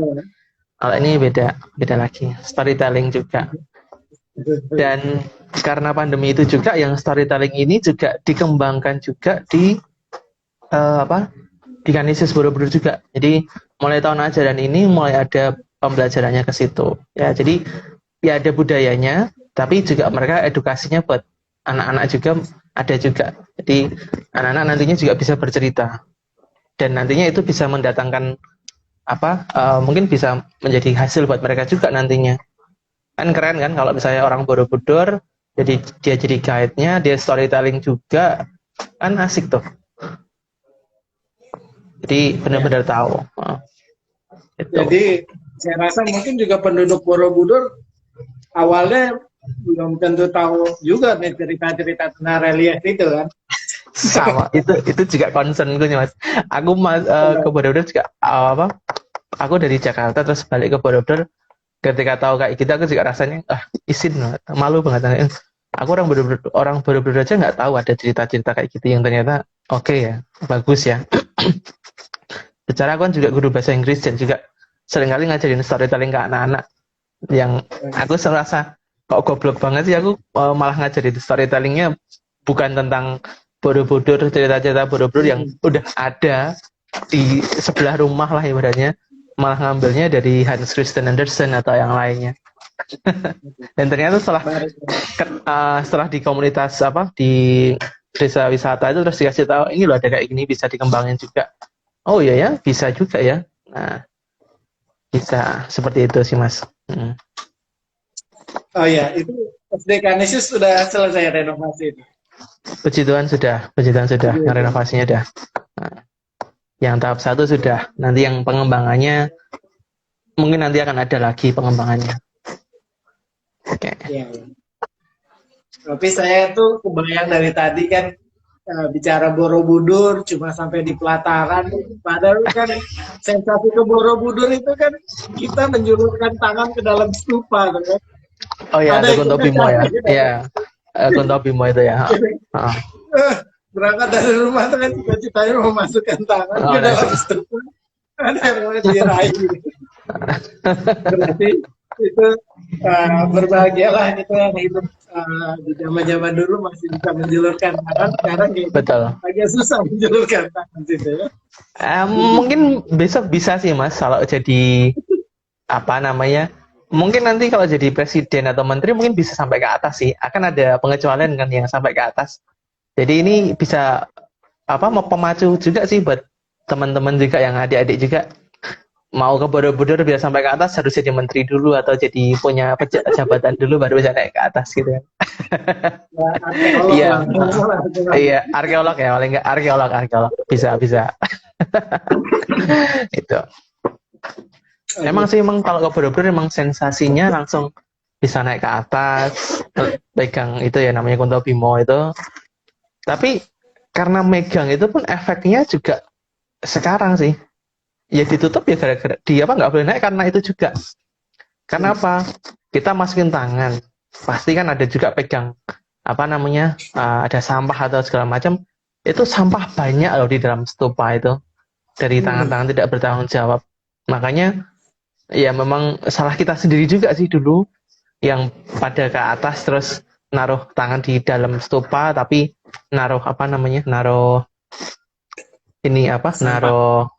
Kalau ini beda, beda lagi. Storytelling juga. Dan karena pandemi itu juga, yang storytelling ini juga dikembangkan juga di apa? Di Canisius Borobudur juga. Jadi mulai tahun ajaran ini mulai ada pembelajarannya ke situ. Ya, jadi ya ada budayanya, tapi juga mereka edukasinya buat anak-anak juga ada juga. Jadi anak-anak nantinya juga bisa bercerita dan nantinya itu bisa mendatangkan apa? Mungkin bisa menjadi hasil buat mereka juga nantinya. Kan keren kan kalau misalnya orang Borobudur jadi dia jadi guide-nya, dia storytelling juga, kan asik tuh. Jadi benar-benar tahu. Itu. Jadi saya rasa mungkin juga penduduk Borobudur awalnya belum tentu tahu juga nih cerita-cerita tentang relief itu kan. Sama itu juga concern gue nih mas. Aku ke Borobudur juga apa? Aku dari Jakarta terus balik ke Borobudur. Ketika tahu kayak gitu aku juga rasanya izin malu banget. Aku orang Borobudur aja nggak tahu ada cerita-cerita kayak gitu yang ternyata oke ya, bagus ya. Secara aku kan juga guru bahasa Inggris dan juga seringkali ngajarin storytelling ke anak-anak yang aku serasa kok goblok banget sih aku malah ngajarin storytellingnya bukan tentang Borobudur, cerita-cerita Borobudur yang udah ada di sebelah rumah lah ibaratnya, malah ngambilnya dari Hans Christian Andersen atau yang lainnya. Dan ternyata setelah di komunitas apa di desa wisata itu terus dikasih tahu ini loh ada kayak gini bisa dikembangin juga. Oh iya ya, bisa juga ya. Nah, bisa seperti itu sih mas. Oh ya, itu SD Canisius sudah selesai renovasi itu. Puji Tuhan sudah, yang renovasinya sudah. Nah, yang tahap 1 sudah, nanti yang pengembangannya mungkin nanti akan ada lagi pengembangannya. Oke. Ya, ya. Tapi saya tuh kebayang dari tadi kan bicara Borobudur cuma sampai di pelataran, padahal kan sensasi ke Borobudur itu kan kita menjulurkan tangan ke dalam stupa kan. Oh ya, ada Kunto Bimo ya. Gitu. Iya. Kunto Bimo itu ya. Berangkat dari rumah tuh kan cita-citanya mau masukkan tangan ke dalam stupa. Ada yang mau diraih. Berarti itu berbahagialah kita yang hidup di zaman-zaman dulu masih bisa menjulurkan tangan, sekarang agak susah menjulurkan tangan gitu ya. Mungkin besok bisa sih mas kalau jadi apa namanya, mungkin nanti kalau jadi presiden atau menteri mungkin bisa sampai ke atas sih, akan ada pengecualian kan yang sampai ke atas. Jadi ini bisa apa mau pemacu juga sih buat teman-teman juga yang adik-adik juga mau ke Borobudur biar sampai ke atas harus jadi menteri dulu atau jadi punya jabatan dulu baru bisa naik ke atas gitu kan. Iya, iya arkeolog ya paling nggak arkeolog bisa itu. Emang sih kalau ke Borobudur emang sensasinya langsung bisa naik ke atas pegang itu ya namanya Kunto Bimo itu. Tapi karena megang itu pun efeknya juga sekarang sih ya ditutup ya gara-gara dia nggak boleh naik karena itu juga. Karena apa? Kita masukin tangan, pasti kan ada juga pegang apa namanya ada sampah atau segala macam. Itu sampah banyak loh di dalam stupa itu dari tangan-tangan tidak bertanggung jawab. Makanya ya memang salah kita sendiri juga sih dulu yang pada ke atas terus naruh tangan di dalam stupa tapi naruh apa namanya naruh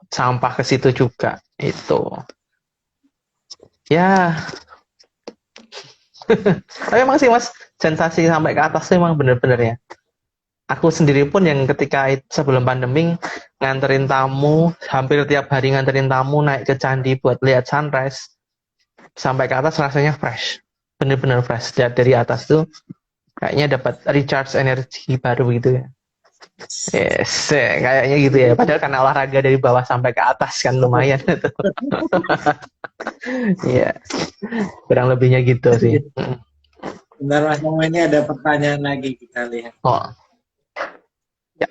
sampah ke situ juga itu ya. Tapi emang sih mas sensasi sampai ke atas tuh emang bener-bener ya. Aku sendiri pun yang ketika sebelum pandemi nganterin tamu hampir tiap hari nganterin tamu naik ke candi buat lihat sunrise sampai ke atas rasanya fresh, bener-bener fresh. Dari atas tuh kayaknya dapat recharge energi baru gitu ya. Yes, kayaknya gitu ya. Padahal karena olahraga dari bawah sampai ke atas kan lumayan itu. Iya, kurang lebihnya gitu sih. Bentar mas, ini ada pertanyaan lagi kita lihat. Ya.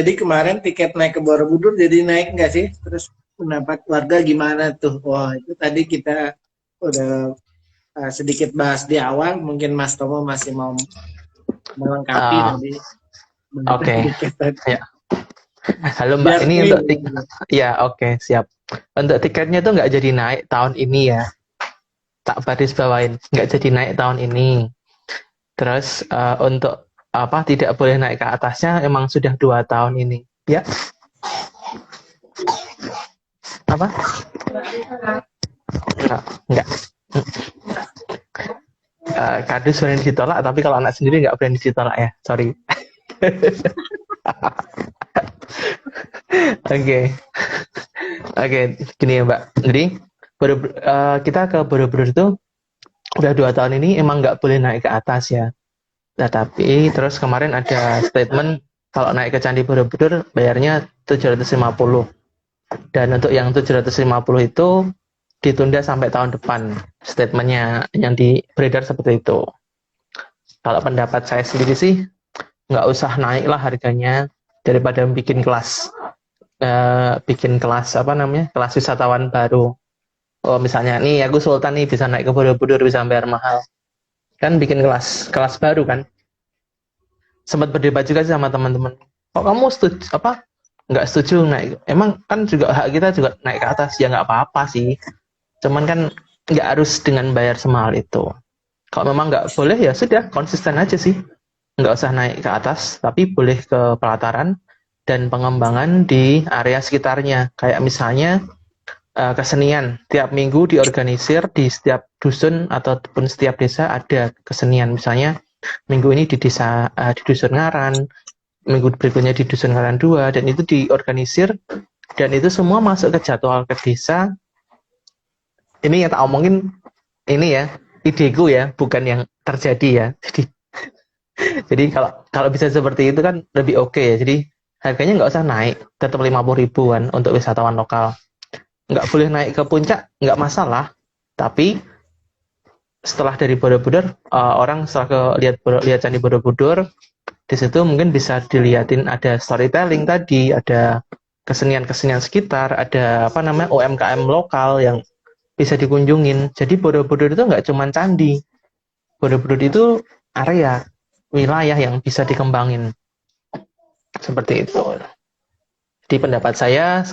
Jadi kemarin tiket naik ke Borobudur jadi naik nggak sih? Terus pendapat warga gimana tuh? Wah itu tadi kita udah sedikit bahas di awal, mungkin Mas Tomo masih mau melengkapi Ah, tadi oke. sedikit tadi. Ya. Halo Mbak, Biar ini clear. untuk ya oke, siap. Untuk tiketnya tuh nggak jadi naik tahun ini ya. Tak baris bawain, nggak jadi naik tahun ini. Terus untuk apa tidak boleh naik ke atasnya emang sudah 2 tahun ini. Ya, apa? Enggak. Kardus berani ditolak, tapi kalau anak sendiri nggak berani ditolak ya. Sorry. Oke. Oke, gini ya Mbak. Jadi kita ke Borobudur itu udah 2 tahun ini emang nggak boleh naik ke atas ya. Nah, tapi terus kemarin ada statement kalau naik ke Candi Borobudur bayarnya 750. Dan untuk yang 750 itu ditunda sampai tahun depan. Statementnya yang beredar seperti itu. Kalau pendapat saya sendiri sih nggak usah naik lah harganya daripada bikin kelas apa namanya, kelas wisatawan baru. Oh misalnya nih aku Sultan nih bisa naik ke Borobudur bisa bayar mahal, kan bikin kelas kelas baru kan. Sempat berdebat juga sih sama teman-teman, kok kamu setuju apa nggak setuju naik, emang kan juga hak kita juga naik ke atas ya, nggak apa-apa sih, cuman kan nggak harus dengan bayar semahal itu. Kalau memang nggak boleh ya sudah konsisten aja sih, nggak usah naik ke atas tapi boleh ke pelataran dan pengembangan di area sekitarnya, kayak misalnya kesenian tiap minggu diorganisir di setiap dusun ataupun setiap desa ada kesenian, misalnya minggu ini di dusun Ngaran, minggu berikutnya di dusun Ngaran 2, dan itu diorganisir dan itu semua masuk ke jadwal ke desa. Ini yang tak omongin ini ya ideku ya, bukan yang terjadi ya. Jadi kalau bisa seperti itu kan lebih oke ya. Jadi harganya nggak usah naik, tetap 50 ribuan untuk wisatawan lokal. Nggak boleh naik ke puncak, nggak masalah. Tapi setelah dari Borobudur, orang setelah lihat Candi Borobudur, di situ mungkin bisa dilihatin ada storytelling tadi, ada kesenian-kesenian sekitar, ada apa namanya UMKM lokal yang bisa dikunjungin. Jadi Borobudur itu nggak cuma candi, Borobudur itu area, wilayah yang bisa dikembangin. Seperti itu. Di pendapat saya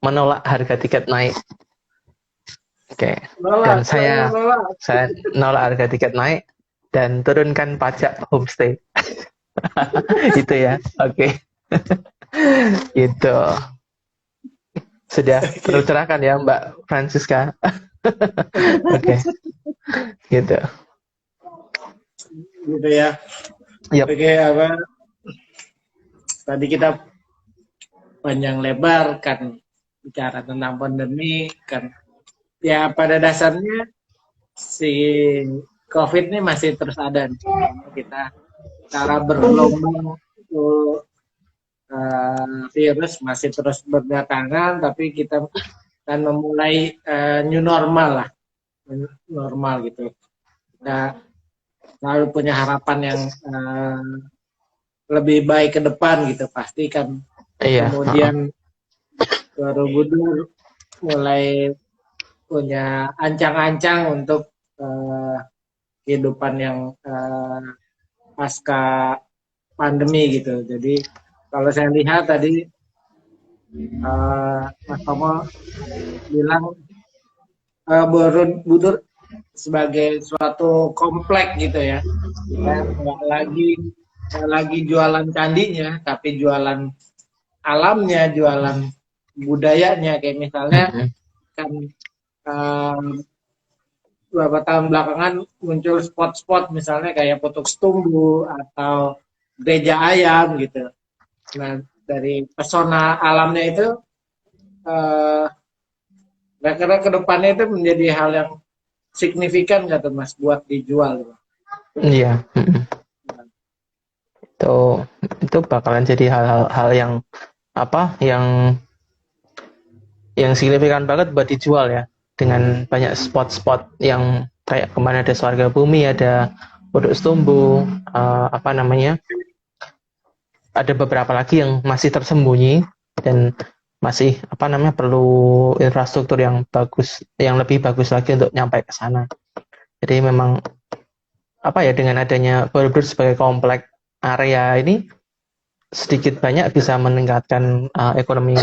menolak harga tiket naik. Oke. Dan saya nolak harga tiket naik dan turunkan pajak homestay. Itu ya. Oke. Itu. Sudah tercerahkan ya Mbak Francisca. Oke. Gitu. Gitu ya. Yep. Oke, apa tadi kita panjang lebar kan bicara tentang pandemi kan, ya pada dasarnya si COVID ini masih terus ada nih. Kita cara bergelombang itu virus masih terus berdatangan, tapi kita akan memulai new normal lah, normal gitu. Kita selalu punya harapan yang lebih baik ke depan gitu, pasti kan. Iya. Kemudian Borobudur mulai punya ancang-ancang untuk kehidupan yang pasca pandemi gitu. Jadi kalau saya lihat tadi Mas Tomo bilang Borobudur sebagai suatu komplek gitu ya. Kita nggak lagi jualan candinya, tapi jualan alamnya, jualan budayanya. Kayak misalnya kan beberapa tahun belakangan muncul spot-spot misalnya kayak Potok Setumbu atau Gereja Ayam gitu. Nah dari pesona alamnya itu kira-kira ke depannya itu menjadi hal yang signifikan nggak tuh Mas buat dijual? Iya. Itu bakalan jadi hal-hal yang apa yang signifikan banget buat dijual ya, dengan banyak spot-spot yang kayak kemana ada Swarga Bumi, ada Potok Setumbu, apa namanya, ada beberapa lagi yang masih tersembunyi dan masih apa namanya perlu infrastruktur yang bagus, yang lebih bagus lagi untuk nyampe ke sana. Jadi memang apa ya, dengan adanya Borobudur sebagai komplek area ini sedikit banyak bisa meningkatkan ekonomi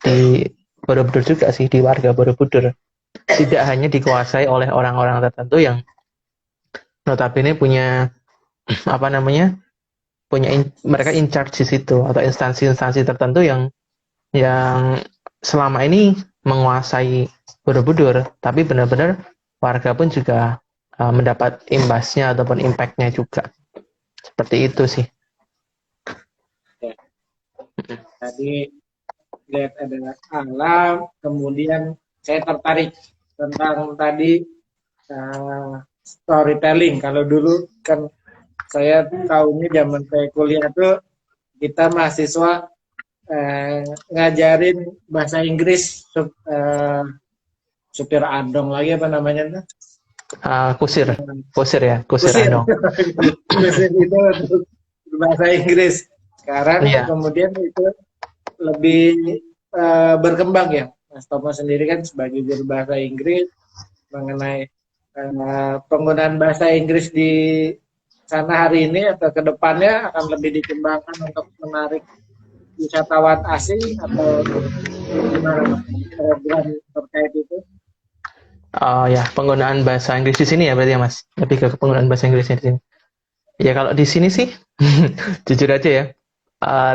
di Borobudur juga sih, di warga Borobudur. Tidak hanya dikuasai oleh orang-orang tertentu yang notabene punya apa namanya, mereka in charge di situ, atau instansi-instansi tertentu yang selama ini menguasai Borobudur, tapi benar-benar warga pun juga mendapat imbasnya ataupun impact-nya juga. Seperti itu sih. Ya. Tadi lihat ada alam, kemudian saya tertarik tentang tadi storytelling. Kalau dulu kan saya tahunya zaman saya kuliah tuh kita mahasiswa ngajarin bahasa Inggris supir andong lagi apa namanya tuh? Kusir ya, kusir Kusir. andong. Kusir itu untuk bahasa Inggris. Sekarang kemudian itu lebih berkembang ya. Mas Thomas sendiri kan sebagai guru bahasa Inggris mengenai penggunaan bahasa Inggris di sana hari ini atau ke depannya akan lebih dikembangkan untuk menarik wisatawan asing atau gimana program terkait itu? Ya, penggunaan bahasa Inggris di sini ya berarti ya Mas. Lebih ke penggunaan bahasa Inggrisnya di sini. Ya kalau di sini sih, jujur aja ya,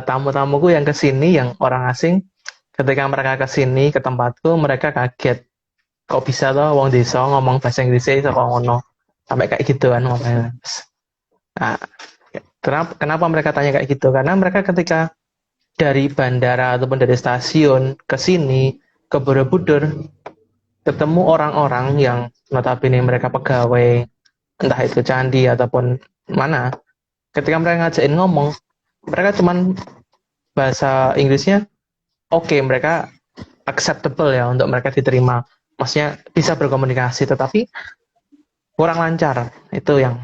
tamu-tamuku yang ke sini, yang orang asing, ketika mereka ke sini ke tempatku, mereka kaget. Kok bisa loh wong desa ngomong bahasa Inggrisnya iso kok ngono. Sampai kayak gitu kan ngomongnya. Nah, kenapa mereka tanya kayak gitu? Karena mereka ketika dari bandara ataupun dari stasiun ke sini, ke Borobudur, ketemu orang-orang yang notabene mereka pegawai, entah itu candi ataupun mana, ketika mereka ngajakin ngomong, mereka cuman bahasa Inggrisnya oke, mereka acceptable ya untuk mereka diterima, maksudnya bisa berkomunikasi, tetapi kurang lancar. Itu yang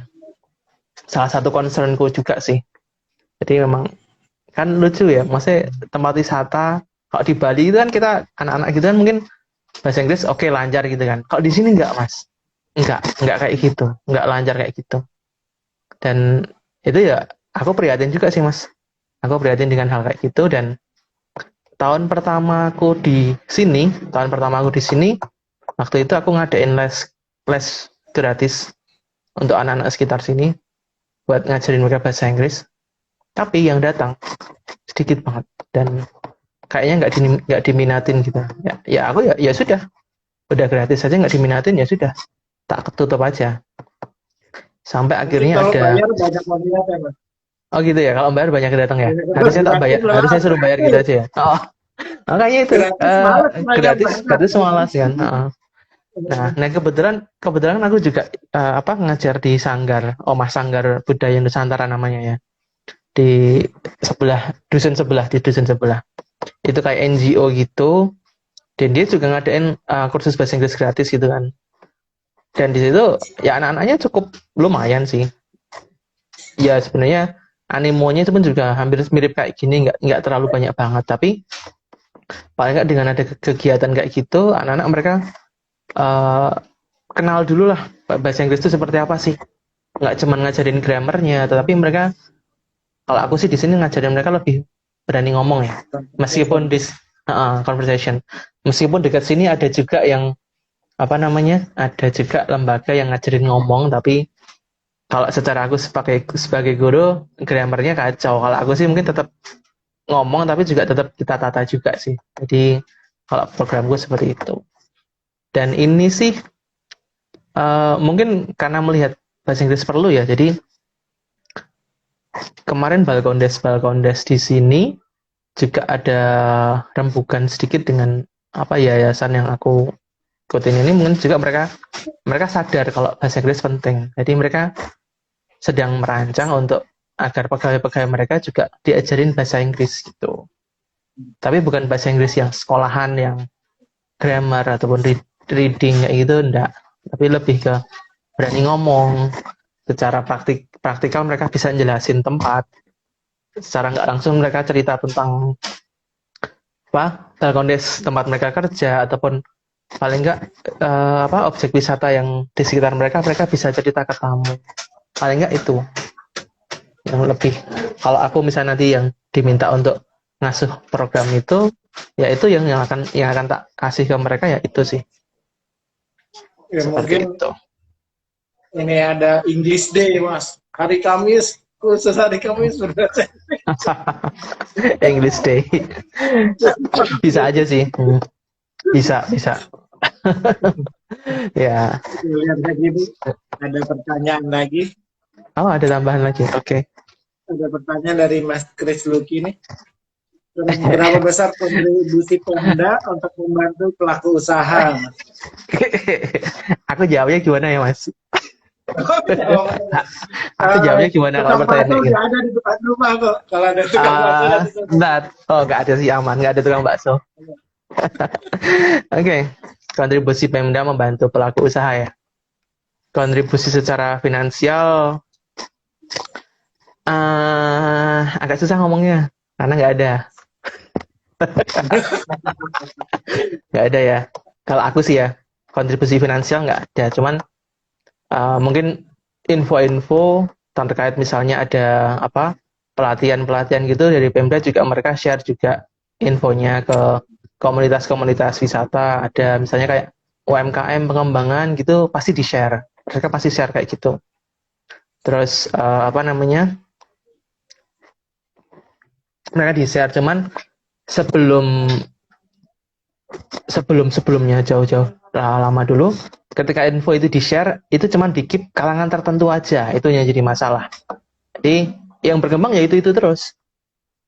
salah satu concernku juga sih. Jadi memang kan lucu ya, maksudnya tempat wisata kalau di Bali itu kan kita anak-anak gitu kan mungkin bahasa Inggris oke, lancar gitu kan. Kalau di sini enggak Mas, enggak kayak gitu, enggak lancar kayak gitu. Dan itu ya aku prihatin juga sih Mas. Aku prihatin dengan hal kayak gitu. Dan tahun pertama aku di sini, waktu itu aku ngadain les gratis untuk anak-anak sekitar sini buat ngajarin mereka bahasa Inggris. Tapi yang datang sedikit banget dan kayaknya nggak diminatin gitu. Ya aku ya sudah, udah gratis saja nggak diminatin, ya sudah, tak ketutup aja. Sampai akhirnya kalau ada. Bayar banyak peminat ya Mas. Oh gitu ya, kalau bayar banyak datang ya. Harusnya tak bayar, harusnya suruh bayar gitu aja ya. Oh, makanya itu gratis malas kan. Nah kebetulan aku juga ngajar di Sanggar, Omah Sanggar Budaya Nusantara namanya ya. Di dusun sebelah. Itu kayak NGO gitu. Dan dia juga ngadain kursus bahasa Inggris gratis gitu kan. Dan di situ ya anak-anaknya cukup lumayan sih. Ya sebenarnya animonya itu pun juga hampir mirip kayak gini, nggak terlalu banyak banget. Tapi paling nggak dengan ada kegiatan kayak gitu, anak-anak mereka kenal dulu lah bahasa Inggris itu seperti apa sih. Nggak cuma ngajarin grammarnya, tetapi mereka, kalau aku sih di sini ngajarin mereka lebih berani ngomong ya. Meskipun di conversation, meskipun dekat sini ada juga yang ada juga lembaga yang ngajarin ngomong, tapi kalau secara aku sebagai guru, grammarnya kacau. Kalau aku sih mungkin tetap ngomong, tapi juga tetap kita tata juga sih. Jadi kalau programku seperti itu. Dan ini sih mungkin karena melihat bahasa Inggris perlu ya. Jadi kemarin Balkondes di sini juga ada rembukan sedikit dengan yayasan yang aku ikutin ini. Mungkin juga mereka sadar kalau bahasa Inggris penting. Jadi mereka sedang merancang untuk agar pegawai-pegawai mereka juga diajarin bahasa Inggris gitu. Tapi bukan bahasa Inggris yang sekolahan, yang grammar ataupun reading kayak gitu, enggak. Tapi lebih ke berani ngomong. Secara praktikal mereka bisa jelasin tempat. Secara nggak langsung mereka cerita tentang Telkomdes tempat mereka kerja ataupun paling enggak objek wisata yang di sekitar mereka bisa cerita ke tamu. Paling enggak itu yang lebih. Kalau aku misalnya nanti yang diminta untuk ngasuh program itu, ya itu yang akan tak kasih ke mereka, ya itu sih. Ya, Seperti mungkin itu. ini ada English Day, Mas. Hari Kamis, khusus hari Kamis berbahasa English Day. Bisa aja sih. Bisa. Ya. Lihat lagi nih, ada pertanyaan lagi. Oh, ada tambahan lagi. Oke. Ada pertanyaan dari Mas Chris Luki nih. Berapa besar kontribusi Pemda untuk membantu pelaku usaha, Mas? Aku jawabnya gimana ya, Mas? Aku jawabnya gimana kalau pertanyaan kayak nggak ada di depan rumah kok. Kalau ada tukang bakso nanti nggak ada sih, aman, nggak ada tukang bakso. Oke. Kontribusi Pemda membantu pelaku usaha ya. Kontribusi secara finansial agak susah ngomongnya karena nggak ada. Nggak ada ya. Kalau aku sih ya, kontribusi finansial nggak ada. Cuman mungkin info-info terkait misalnya ada pelatihan-pelatihan gitu dari Pemda juga mereka share juga infonya ke komunitas-komunitas wisata. Ada misalnya kayak UMKM pengembangan gitu pasti di-share. Mereka pasti share kayak gitu. Terus mereka di-share, cuman sebelumnya jauh-jauh lama dulu ketika info itu di-share itu cuman di-keep kalangan tertentu aja, itu yang jadi masalah. Jadi yang berkembang ya itu terus.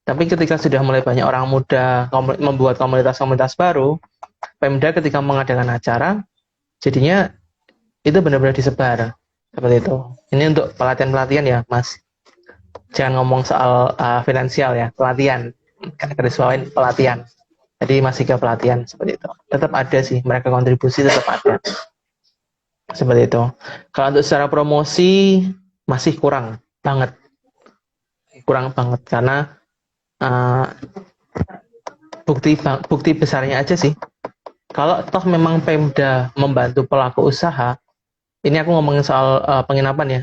Tapi ketika sudah mulai banyak orang muda membuat komunitas-komunitas baru, Pemda ketika mengadakan acara jadinya itu benar-benar disebar seperti itu. Ini untuk pelatihan-pelatihan ya, Mas. Jangan ngomong soal finansial ya, pelatihan. Garis bawain pelatihan. Jadi masih ke pelatihan seperti itu. Tetap ada sih, mereka kontribusi tetap ada. Seperti itu. Kalau untuk secara promosi masih kurang banget. Kurang banget karena bukti besarnya aja sih. Kalau toh memang Pemda membantu pelaku usaha, ini aku ngomongin soal penginapan ya.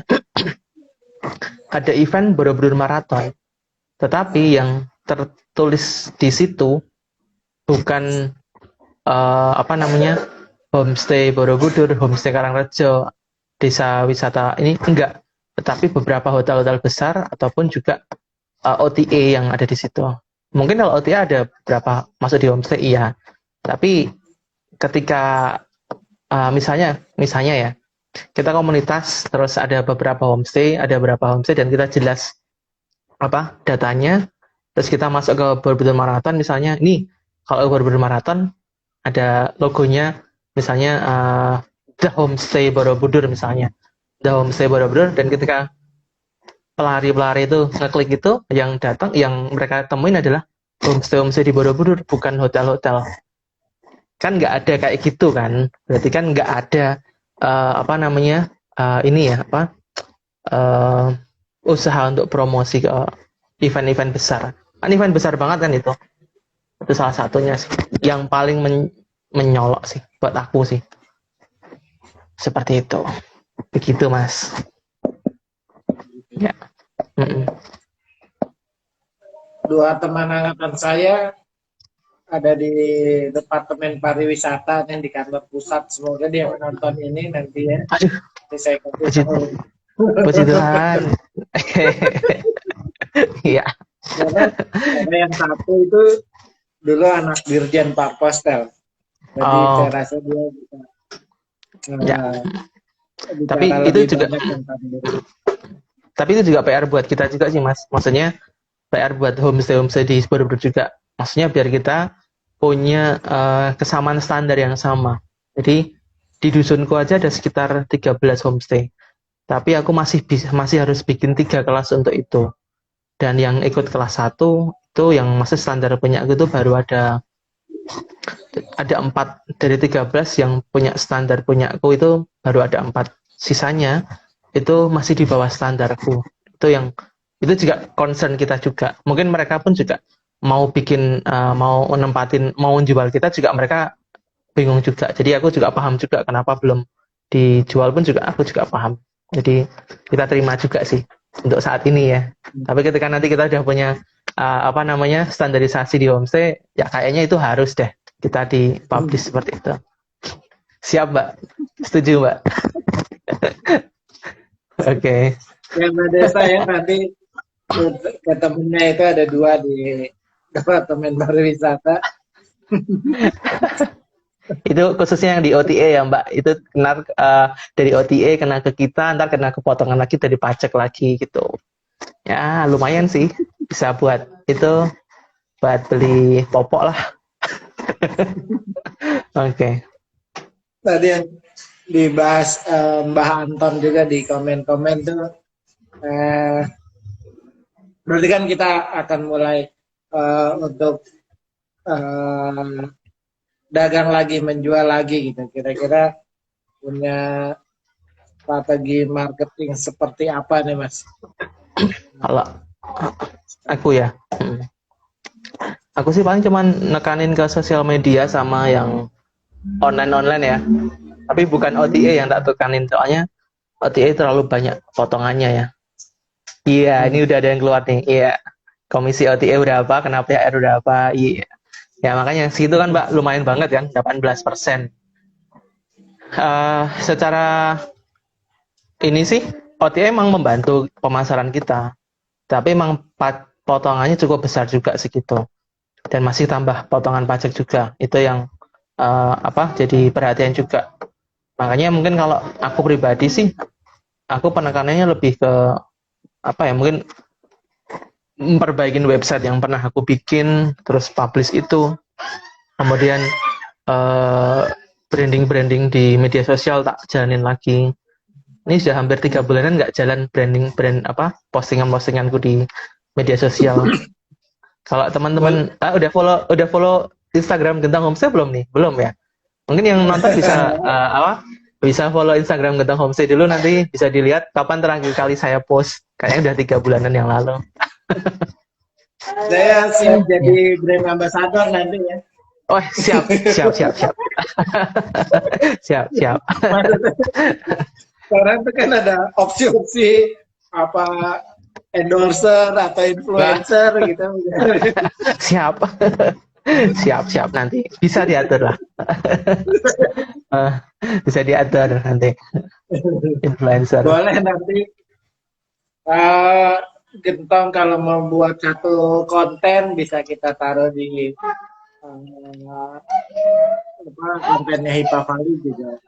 Ada event Borobudur Marathon, tetapi yang tertulis di situ bukan homestay Borobudur, homestay Karangrejo, desa wisata ini enggak, tetapi beberapa hotel-hotel besar ataupun juga OTA yang ada di situ. Mungkin kalau OTA ada berapa masuk di homestay iya, tapi ketika misalnya ya kita komunitas terus ada beberapa homestay dan kita jelas datanya, terus kita masuk ke Borobudur Marathon misalnya, ini kalau Borobudur Marathon ada logonya misalnya The Homestay Borobudur misalnya, The Homestay Borobudur, dan ketika pelari-pelari itu ngeklik itu, yang datang, yang mereka temuin adalah homestay di Borobudur, bukan hotel-hotel. Kan nggak ada kayak gitu kan, berarti kan nggak ada usaha untuk promosi ke event-event besar. Kan event besar banget kan itu salah satunya sih yang paling menyolok sih buat aku sih, seperti itu. Begitu, Mas. Ya. Dua teman angkatan saya ada di Departemen Pariwisata yang di kantor pusat. Semoga dia menonton ini nanti ya. Aduh. Nanti saya kasih tahu. Puji Tuhan. Iya. Karena yang satu itu dulu anak Dirjen Parpostel. Jadi saya rasa dia bisa. Tapi itu juga. Tapi itu juga PR buat kita juga sih, Mas. Maksudnya PR buat homestay di Borobudur juga. Maksudnya biar kita punya kesamaan standar yang sama. Jadi di dusunku aja ada sekitar 13 homestay. Tapi aku masih harus bikin 3 kelas untuk itu. Dan yang ikut kelas 1 itu yang masih standar punya aku itu baru ada 4 dari 13 yang punya standar punya aku itu baru ada 4. Sisanya itu masih di bawah standarku. Itu juga concern kita juga. Mungkin mereka pun juga mau bikin mau nempatin mau jual kita juga mereka bingung juga. Jadi aku juga paham juga kenapa belum dijual pun juga aku juga paham. Jadi kita terima juga sih untuk saat ini ya. Tapi ketika nanti kita udah punya standarisasi di homestay, ya kayaknya itu harus deh kita di-publish seperti itu. Siap, Mbak? Setuju, Mbak? Oke. Yang Mbak Desa ya nanti ketemunya itu ada 2 di Departemen Pariwisata. Itu khususnya yang di OTA ya, Mbak. Itu kena dari OTA kena ke kita, ntar kena kepotongan lagi dari pajak lagi gitu. Ya, lumayan sih. Bisa buat itu, buat beli popok lah. Oke. Tadi yang dibahas Mbah Anton juga di komen-komen tuh, berarti kan kita akan mulai untuk dagang lagi, menjual lagi gitu. Kira-kira punya strategi marketing seperti apa nih, Mas? Kalau aku ya, aku sih paling cuman nekanin ke sosial media sama yang online ya. Tapi bukan OTA yang tak tekanin, soalnya OTA terlalu banyak potongannya ya. Iya, ini udah ada yang keluar nih. Iya, komisi OTA berapa, kena THR berapa. Iya. Ya makanya segitu kan Mbak, lumayan banget kan, 18%. Secara ini sih, OTA emang membantu pemasaran kita. Tapi emang potongannya cukup besar juga segitu. Dan masih tambah potongan pajak juga. Itu yang jadi perhatian juga. Makanya mungkin kalau aku pribadi sih, aku penekanannya lebih ke mungkin memperbaikin website yang pernah aku bikin, terus publish itu, kemudian branding di media sosial tak jalanin lagi. Ini sudah hampir 3 bulanan nggak jalan postinganku di media sosial. Kalau teman-teman udah follow Instagram Gentong Homestay belum nih? Belum ya? Mungkin yang nonton bisa bisa follow Instagram Gentong Homestay dulu, nanti bisa dilihat kapan terakhir kali saya post. Kayaknya udah 3 bulanan yang lalu. Saya siap jadi brand ambassador nanti ya. Oh, siap. Siap. Sekarang itu kan ada opsi-opsi endorser atau influencer gitu. Siap nanti bisa diatur lah. Bisa diatur nanti influencer. Boleh nanti Gentong kalau mau buat satu konten bisa kita taruh di kontennya Hipa Valley juga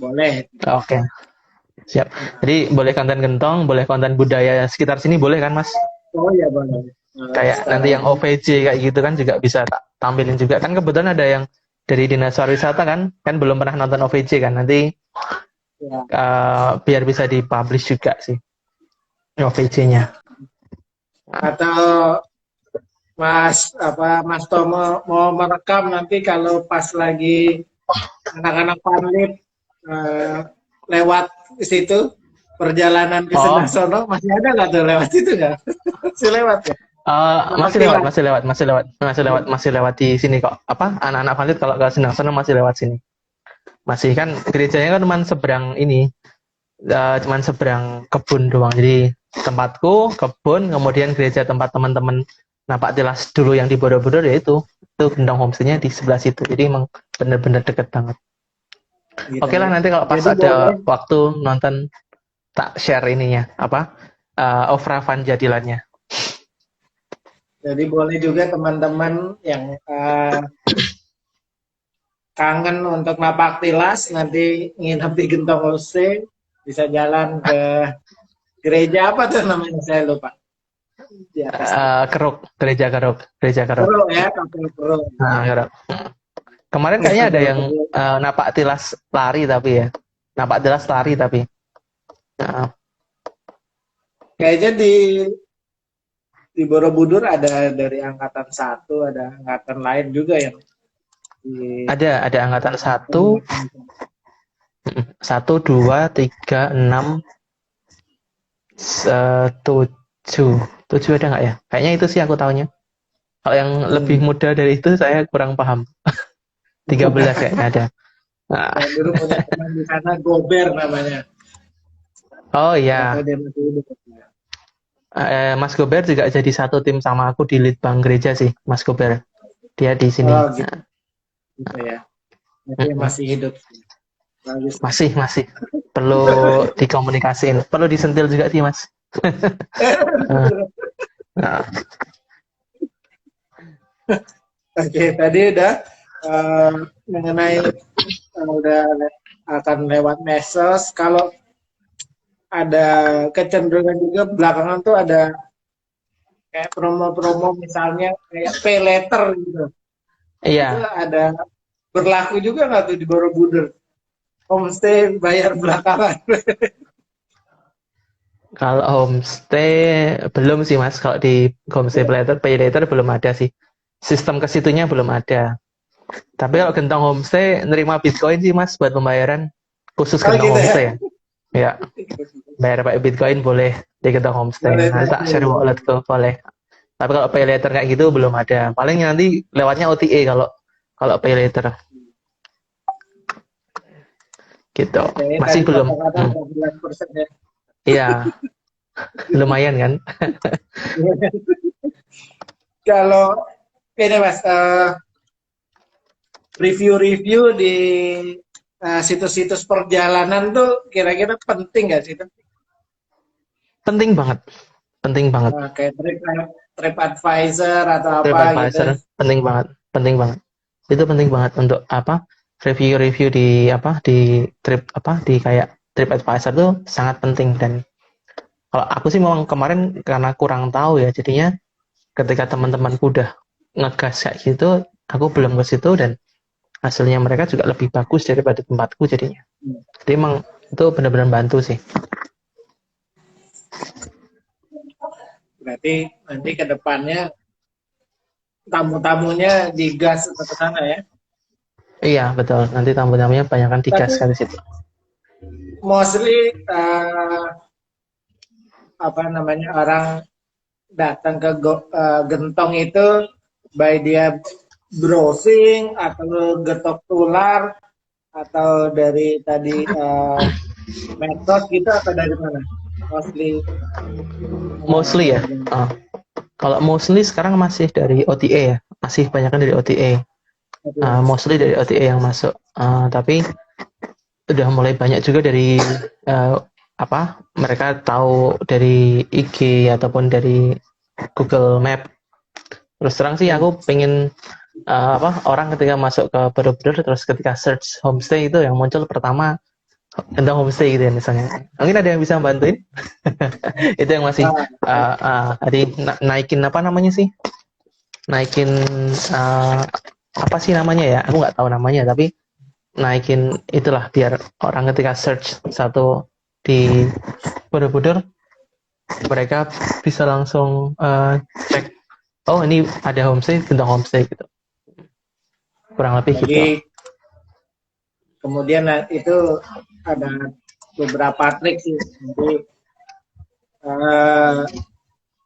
boleh. Oke. Siap. Jadi boleh konten Gentong, boleh konten budaya sekitar sini, boleh kan Mas? Oh ya boleh. Kayak nanti yang OVJ kayak gitu kan juga bisa tampilin juga. Kan kebetulan ada yang dari Dinas Pariwisata kan belum pernah nonton OVJ kan. Nanti ya. Biar bisa dipublish juga sih OVJ-nya. Atau Mas Tomo mau merekam nanti kalau pas lagi anak-anak panlip lewat situ perjalanan ke Senasono, masih ada nggak tuh lewat situ nggak? Masih lewat ya? Masih lewat di sini kok. Anak-anak panlip kalau ke Senasono masih lewat sini. Masih kan gerejanya kan cuma seberang ini. Cuman seberang kebun doang. Jadi tempatku kebun, kemudian gereja tempat teman-teman napak tilas dulu yang di Borobudur, ya itu Gentong Homestay-nya di sebelah situ. Jadi emang bener-bener deket banget. Gitu. Oke lah, nanti kalau pas ada waktu nonton tak share ininya Ofra Van Jadilannya. Jadi boleh juga teman-teman yang kangen untuk napak tilas nanti nginep di Gentong Homestay bisa jalan ke gereja apa tuh namanya, saya lupa. Gereja Keruk ya, Keruk. Keruk. Kemarin kayaknya ada yang napak tilas lari tapi. Kayaknya di Borobudur ada dari angkatan 1, ada angkatan lain juga yang ada angkatan 1, 2, 3, 6, 7 ada nggak ya? Kayaknya itu sih aku taunya. Kalau yang lebih muda dari itu saya kurang paham. 13 kayaknya ada. Nah, Saya dulu punya teman di sana, Gober namanya. oh Nggak tahu iya, dia masih hidup. Mas Gober juga jadi satu tim sama aku di Litbang Gereja sih, Mas Gober. Dia di sini. Oh gitu, Nah, gitu ya. Jadi mm-mm. masih hidup. Bagus. Masih perlu dikomunikasiin, perlu disentil juga sih Mas. Nah, nah, Oke, tadi udah eh, mengenai udah akan lewat medsos. Kalau ada kecenderungan juga belakangan tuh ada kayak promo-promo misalnya kayak pay letter gitu. Itu iya, ada berlaku juga nggak tuh di Borobudur? Homestay bayar belakangan. kalau homestay belum sih Mas. Kalau di homestay pay later belum ada sih. Sistem ke situnya belum ada. Tapi kalau Gentong Homestay nerima Bitcoin sih Mas buat pembayaran khusus Oh Gentong gitu ya. Homestay ya. Ya, bayar pakai Bitcoin boleh di Gentong Homestay. Boleh Nanti tak share walletku boleh. Tapi kalau pay later kayak gitu belum ada. Paling nanti lewatnya OTA kalau kalau pay later gitu. Oke, Masih tadi belum. kata-kata 14% ya. Iya, lumayan kan? Kalau ini Mas, review-review di situs-situs perjalanan tuh kira-kira penting nggak sih itu? Penting banget. Penting banget. Kayak trip advisor atau apa gitu. TripAdvisor penting banget. Penting banget. Itu penting banget untuk apa? Review-review di apa? Di trip apa? Di kayak TripAdvisor tuh sangat penting dan kalau aku sih memang kemarin karena kurang tahu ya, jadinya ketika teman-temanku udah ngegas kayak gitu, aku belum ke situ dan hasilnya mereka juga lebih bagus daripada tempatku jadinya. Jadi emang itu benar-benar bantu sih. Berarti nanti ke depannya tamu-tamunya digas ke sana ya. Iya, betul. Nanti tamu-tamunya banyakkan digas Tapi kan di situ. mostly apa namanya orang datang ke Gentong itu by dia browsing atau getok tular atau dari tadi medsos gitu atau dari mana? Mostly Mostly ya. warga. Kalau mostly sekarang masih dari OTA ya. Masih banyakkan dari OTA. Mostly dari OTA yang masuk. Tapi udah mulai banyak juga dari apa? Mereka tahu dari IG ataupun dari Google Map. Terus terang sih aku pengen apa orang ketika masuk ke Borobudur terus ketika search homestay itu yang muncul pertama tentang homestay gitu ya misalnya. Mungkin ada yang bisa bantuin? Itu yang masih tadi naikin apa namanya sih? Naikin apa sih namanya ya? Aku nggak tahu namanya tapi naikin itulah biar orang ketika search satu di Borobudur mereka bisa langsung cek oh ini ada homestay tentang homestay gitu kurang lebih gitu. Jadi kemudian itu ada beberapa trik sih. Jadi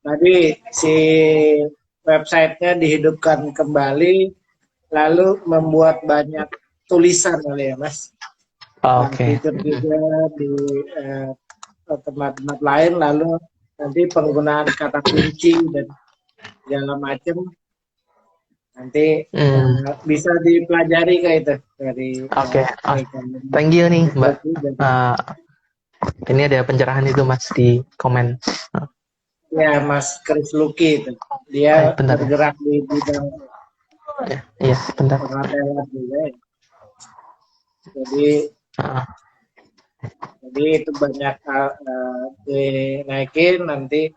tadi si websitenya dihidupkan kembali, lalu membuat banyak tulisan kali ya Mas. Oke. Fitur-fitur di tempat-tempat lain, lalu nanti penggunaan kata kunci dan segala macam nanti bisa dipelajari kayak itu dari Oke. Thank you nih Mbak. Ini ada pencerahan itu Mas di komen. Ya Mas Chris Luki itu. Dia bergerak di bidang iya, bentar. perhotelan juga ya. Jadi itu banyak dinaikin nanti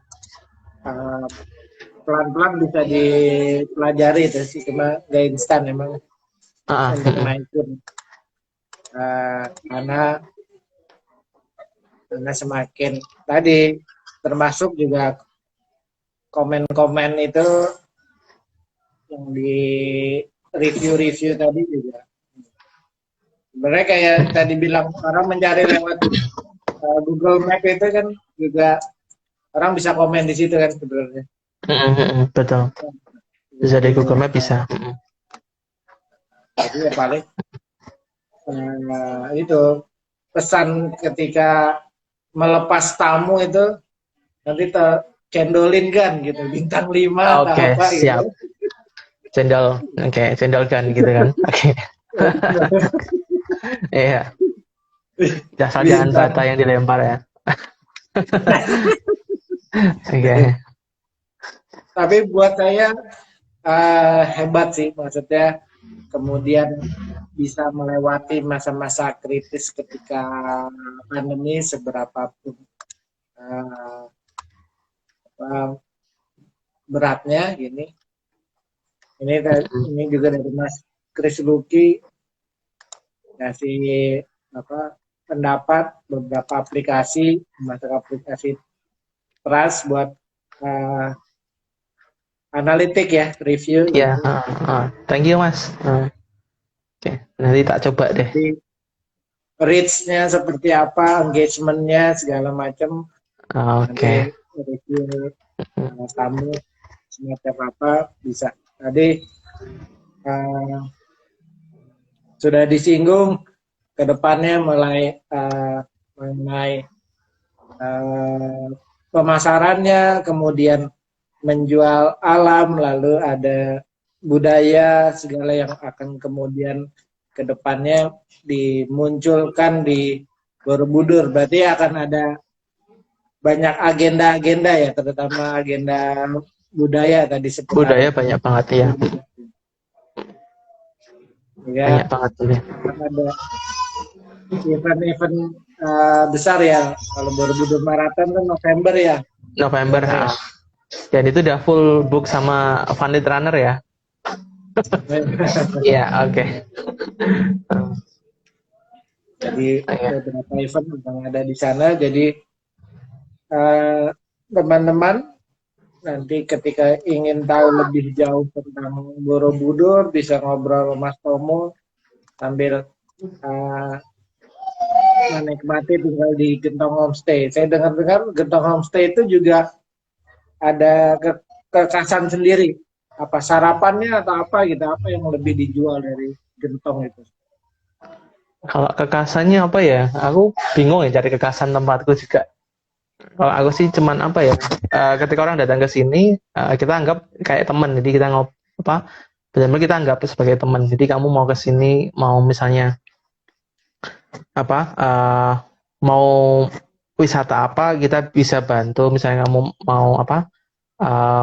pelan-pelan bisa dipelajari itu sih, cuma gak instan emang untuk naikin karena semakin tadi termasuk juga komen-komen itu yang di review-review tadi juga sebenarnya kayak tadi bilang orang mencari lewat Google Map itu kan juga orang bisa komen di situ kan sebenarnya. Betul. Bisa dari Jadi Google Map bisa. jadi ya paling itu pesan ketika melepas tamu itu nanti cendolin kan gitu bintang 5 atau Oke, apa gitu. siap. Cendol, oke, cendol gun gitu kan. Oke. Iya, asal jangan Bintang. bata yang dilempar ya. Oke. Tapi buat saya hebat sih, maksudnya kemudian bisa melewati masa-masa kritis ketika pandemi seberapapun uh, apa, beratnya gini. Ini juga dari Mas Chris Luki kasih apa pendapat beberapa aplikasi, masuk aplikasi Trust buat uh, analitik ya, review Ya, gitu. thank you Mas. Oke, nanti tak coba deh. Jadi reach-nya seperti apa, engagement-nya segala macam. Nanti Oke. review tamu semacam apa bisa. Tadi uh, sudah disinggung ke depannya mengenai uh, pemasarannya, kemudian menjual alam, lalu ada budaya segala yang akan kemudian ke depannya dimunculkan di Borobudur. Berarti akan ada banyak agenda-agenda ya, terutama agenda budaya tadi Budaya seputar banyak banget ya. Banyak ya banget ini. akan ada event-event besar ya. Kalau Borobudur Marathon kan November ya. November. Ya. Dan itu udah full book sama Vandit Runner ya. Iya, oke. Jadi Iya. beberapa event yang ada di sana. Jadi teman-teman nanti ketika ingin tahu lebih jauh tentang Borobudur bisa ngobrol sama Mas Tomo sambil menikmati tinggal di Gentong Homestay. Saya dengar-dengar Gentong Homestay itu juga ada kekasan sendiri. Apa sarapannya atau apa gitu, apa yang lebih dijual dari Gentong itu? Kalau kekasannya apa ya? Aku bingung ya cari kekasan tempatku juga. Kalau aku sih cuman apa ya? Ketika orang datang ke sini, kita anggap kayak teman. Jadi kita apa? Benar-benar kita anggap sebagai teman. Jadi kamu mau ke sini, mau misalnya apa? Mau wisata apa, kita bisa bantu. Misalnya kamu mau apa?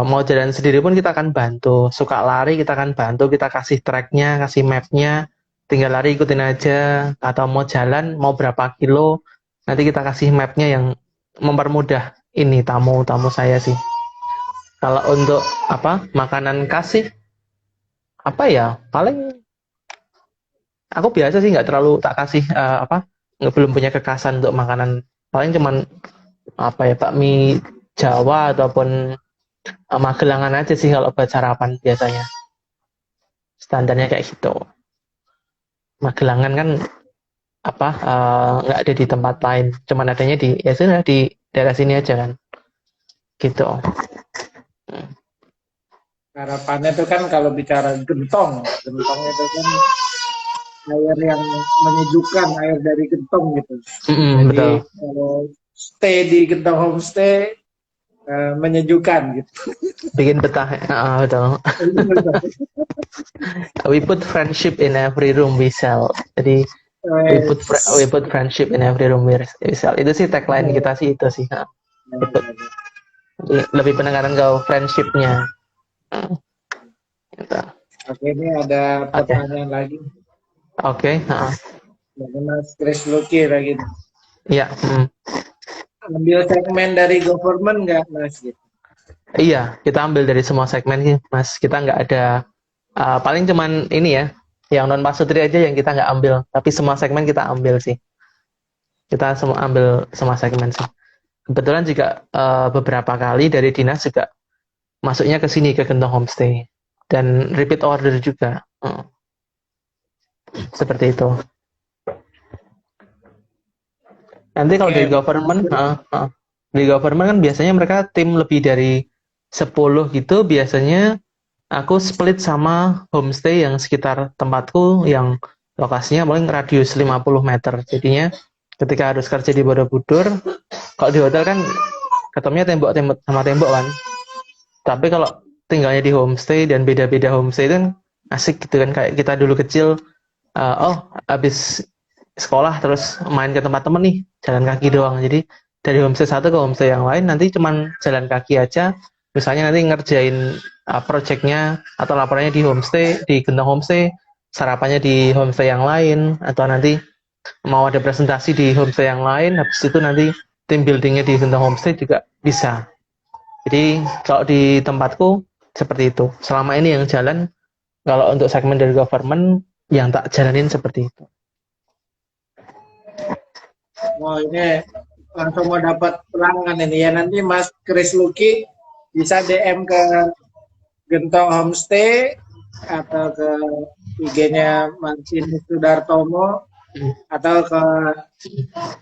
Mau jalan sendiri pun kita akan bantu. Suka lari kita akan bantu. Kita kasih tracknya, kasih mapnya. Tinggal lari ikutin aja. Atau mau jalan, mau berapa kilo, nanti kita kasih mapnya yang mempermudah ini tamu-tamu saya sih. Kalau untuk apa makanan kasih apa ya paling aku biasa sih nggak terlalu tak kasih apa nggak belum punya kekasan untuk makanan paling cuman apa ya bakmi Jawa ataupun Magelangan aja sih kalau buat sarapan biasanya standarnya kayak gitu. Magelangan kan apa nggak ada di tempat lain cuman adanya di ya sudah di daerah sini aja kan gitu. Harapannya itu kan kalau bicara gentong itu kan air yang menyejukkan, air dari gentong gitu. Jadi Betul. kalau stay di Gentong Homestay menyejukkan gitu. Bikin betah betul. We put friendship in every room we sell. Jadi we put friendship in every room we sell. Itu sih tagline kita sih itu sih. Lebih penekanan ke friendshipnya. Gitu. Oke, ini ada pertanyaan lagi. Oke. Dari Mas Chris Luki lagi. Iya. Ambil segmen dari government nggak, Mas? Gitu. Iya, kita ambil dari semua segmen sih, Mas. Kita nggak ada paling cuman ini ya, yang non pasutri aja yang kita nggak ambil. Tapi semua segmen kita ambil sih. Kita semua ambil semua segmen sih. Kebetulan juga beberapa kali dari dinas juga masuknya ke sini ke Gentong Homestay dan repeat order juga. Seperti itu. Nanti kalau dari government kan biasanya mereka tim lebih dari 10 gitu biasanya Aku split sama homestay yang sekitar tempatku yang lokasinya paling radius 50 meter. Jadinya ketika harus kerja di Borobudur, kalau di hotel kan ketemunya tembok-tembok sama tembok kan. Tapi kalau tinggalnya di homestay dan beda-beda homestay itu kan asik gitu kan. Kayak kita dulu kecil, habis sekolah terus main ke tempat temen nih, jalan kaki doang. Jadi dari homestay satu ke homestay yang lain nanti cuman jalan kaki aja. Misalnya nanti ngerjain projectnya atau laporannya di homestay, di Gentong Homestay, sarapannya di homestay yang lain, atau nanti mau ada presentasi di homestay yang lain, habis itu nanti tim buildingnya di Gentong Homestay juga bisa. Jadi kalau di tempatku seperti itu. Selama ini yang jalan, kalau untuk segmen dari government, yang tak jalanin seperti itu. Oh, ini langsung mau dapat pelanggan ini ya. Nanti Mas Chris Luki bisa DM ke Gentong Homestay atau ke IG-nya Martinus Sudartomo atau ke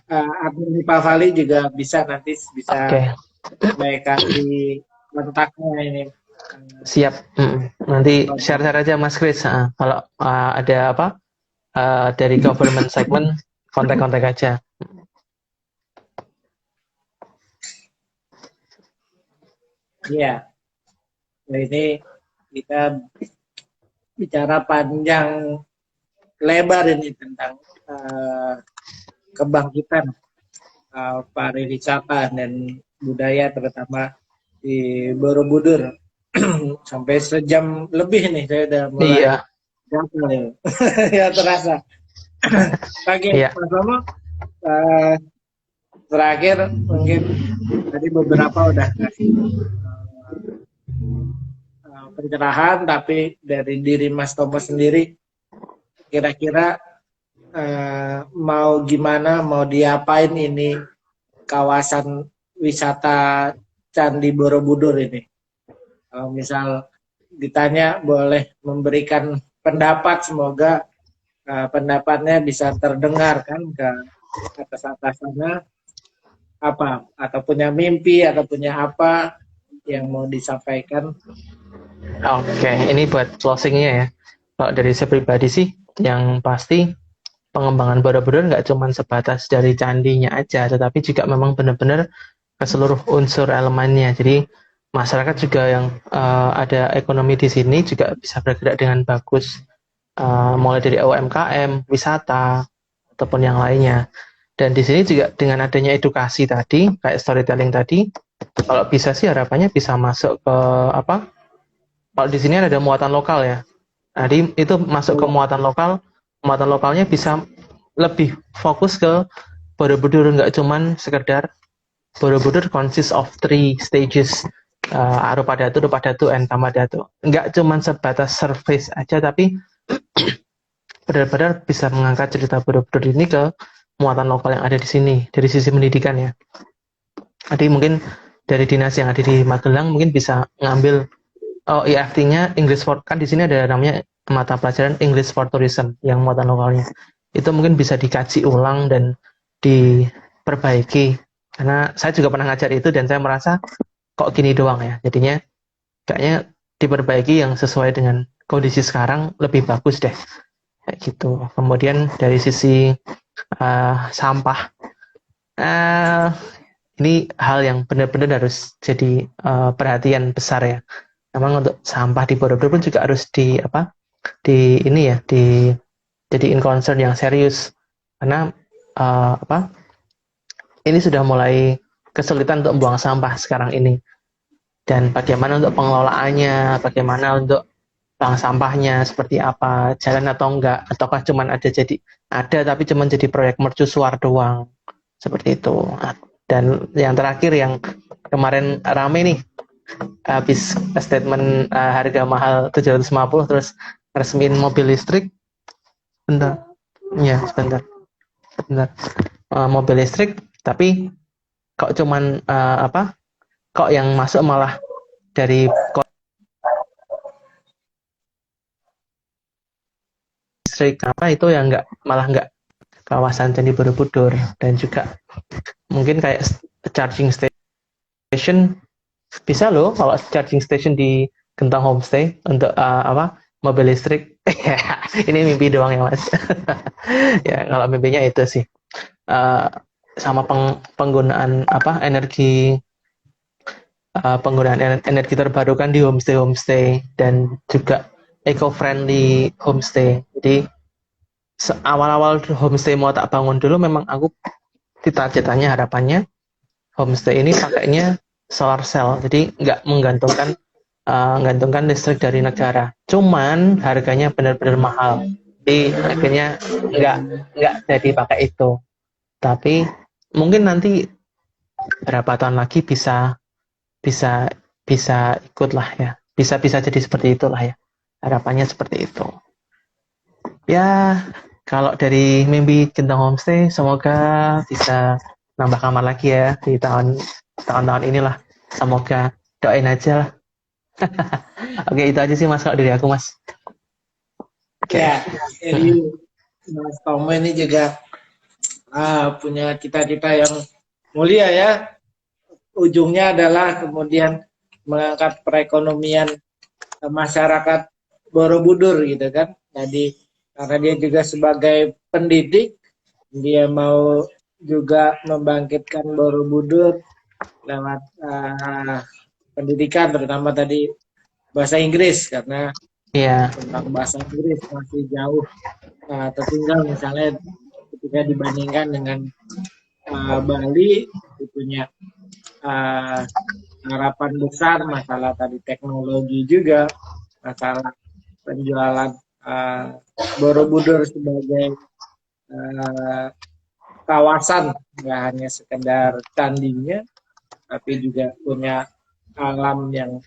admin Pak Fali juga bisa, nanti bisa mereka di kontaknya ini. Siap. Nanti share-share aja Mas Chris. Kalau ada apa dari government segment, kontak-kontak aja. Iya. Nah, ini kita bicara panjang lebar ini tentang kebangkitan pariwisata dan budaya terutama di Borobudur. Sampai sejam lebih nih saya udah mulai gatel ya terasa. Oke, Mas Romo, terakhir mungkin tadi beberapa udah kasih pencerahan, tapi dari diri Mas Tomo sendiri kira-kira mau gimana, mau diapain ini kawasan wisata Candi Borobudur ini? Kalau misal ditanya boleh memberikan pendapat, semoga pendapatnya bisa terdengar kan ke atas-atas sana, apa atau punya mimpi atau punya apa yang mau disampaikan. Oke, ini buat closingnya ya. Kalau dari saya pribadi sih, yang pasti pengembangan Borobudur nggak cuma sebatas dari candinya aja, tetapi juga memang benar-benar ke seluruh unsur elemennya. Jadi masyarakat juga yang ada ekonomi di sini juga bisa bergerak dengan bagus, mulai dari UMKM, wisata, ataupun yang lainnya. Dan di sini juga dengan adanya edukasi tadi, kayak storytelling tadi, kalau bisa sih harapannya bisa masuk ke apa? Kalau di sini ada muatan lokal ya. Jadi itu masuk ke muatan lokalnya bisa lebih fokus ke Borobudur, nggak cuman sekedar Borobudur consists of 3 stages, Arupadatu, Rupadatu, and Tamadatu. Nggak cuman sebatas surface aja, tapi benar-benar bisa mengangkat cerita Borobudur ini ke muatan lokal yang ada di sini dari sisi pendidikan ya. Jadi mungkin dari dinas yang ada di Magelang mungkin bisa ngambil IFT-nya English for, kan di sini ada namanya mata pelajaran English for Tourism yang muatan lokalnya. Itu mungkin bisa dikaji ulang dan diperbaiki. Karena saya juga pernah ngajar itu dan saya merasa kok gini doang ya. Jadinya kayaknya diperbaiki yang sesuai dengan kondisi sekarang lebih bagus deh. Kayak gitu. Kemudian dari sisi sampah, ini hal yang benar-benar harus jadi perhatian besar ya. Memang untuk sampah di Borobudur pun juga harus dijadiin concern yang serius, karena ini sudah mulai kesulitan untuk membuang sampah sekarang ini, dan bagaimana untuk pengelolaannya, bagaimana untuk bank sampahnya seperti apa, jalan atau enggak, ataukah cuman ada tapi cuman jadi proyek mercusuar doang, seperti itu. Dan yang terakhir yang kemarin rame nih, habis statement harga mahal 750 terus resmiin mobil listrik. Sebentar. Mobil listrik, tapi kok cuman kok yang masuk malah dari listrik itu yang malah nggak kawasan Candi Borobudur. Dan juga mungkin kayak charging station, bisa loh kalau charging station di gentong homestay untuk mobil listrik. Ini mimpi doang ya Mas. Ya kalau mimpinya itu sih. Eh, sama penggunaan energi terbarukan di homestay dan juga eco-friendly homestay. Jadi awal-awal homestay mau tak bangun dulu memang aku cita-citanya harapannya homestay ini pakainya solar cell, jadi nggak menggantungkan listrik dari negara. Cuman harganya benar-benar mahal. Jadi akhirnya nggak jadi pakai itu. Tapi mungkin nanti berapa tahun lagi bisa bisa bisa ikut lah ya. Bisa jadi seperti itulah ya. Harapannya seperti itu. Ya, kalau dari mimpi Gentong Homestay, semoga bisa nambah kamar lagi ya di tahun-tahun inilah. Semoga doain aja lah. Oke, itu aja sih Mas kalau dari aku Mas. Oke. Ya, jadi Mas Tomo ini juga punya cita-cita yang mulia ya. Ujungnya adalah kemudian mengangkat perekonomian masyarakat Borobudur gitu kan. Jadi karena dia juga sebagai pendidik, dia mau juga membangkitkan Borobudur lewat pendidikan, terutama tadi bahasa Inggris, karena tentang bahasa Inggris masih jauh tertinggal misalnya ketika dibandingkan dengan Bali, punya harapan besar masalah tadi teknologi juga, masalah penjualan Borobudur sebagai kawasan, nggak hanya sekedar candinya, tapi juga punya alam yang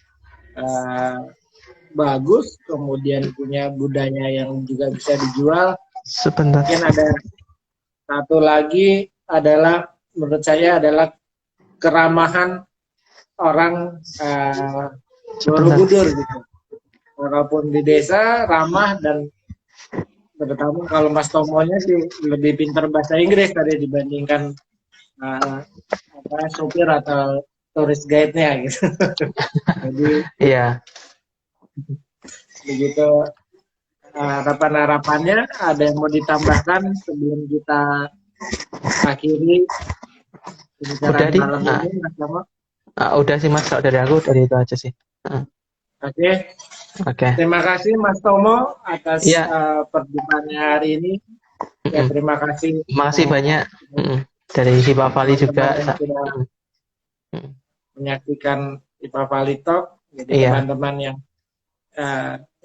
bagus, kemudian punya budaya yang juga bisa dijual. Sebentar. Mungkin ada satu lagi adalah, menurut saya adalah keramahan orang Borobudur gitu. Walaupun di desa ramah, dan terutama kalau Mas Tomonya sih lebih pintar bahasa Inggris tadi dibandingkan sopir atau tourist guide-nya gitu. Jadi begitu harapan-harapannya. Ada yang mau ditambahkan sebelum kita akhiri udah malam ini, Mas Tomo? Udah sih Mas, kalau dari aku dari itu aja sih. Oke. Terima kasih Mas Tomo atas perjumpaannya hari ini. Ya, terima kasih. Terima kasih banyak dari Hipa Valley juga. Menyaksikan Hipa Valley Talk. Jadi teman-teman yang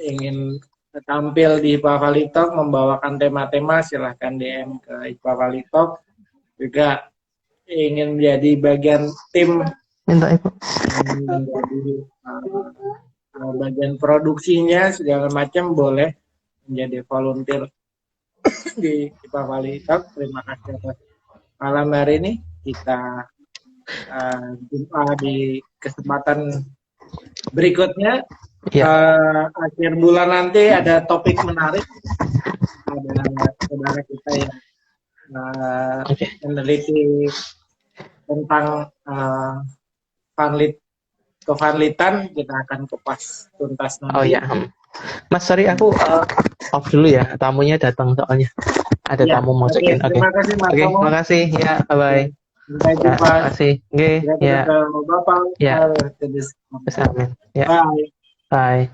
ingin tampil di Hipa Valley Talk, membawakan tema-tema, silahkan DM ke Hipa Valley Talk. Juga ingin menjadi bagian tim, minta Ibu. Menjadi bagian produksinya segala macam, boleh menjadi volunteer di Hipa Valley Talk. Terima kasih atas malam hari ini. Kita jumpa di kesempatan berikutnya. Akhir bulan nanti ada topik menarik. Ada saudara kita yang meneliti tentang kevanlitan. Kita akan kupas tuntas nanti. Mas, sorry aku off dulu ya, tamunya datang soalnya. Ada tamu mau check-in. Terima kasih Mas Tomo. Terima kasih ya, bye. Sampai jumpa. Terima kasih. Bapak. Ya. Bye.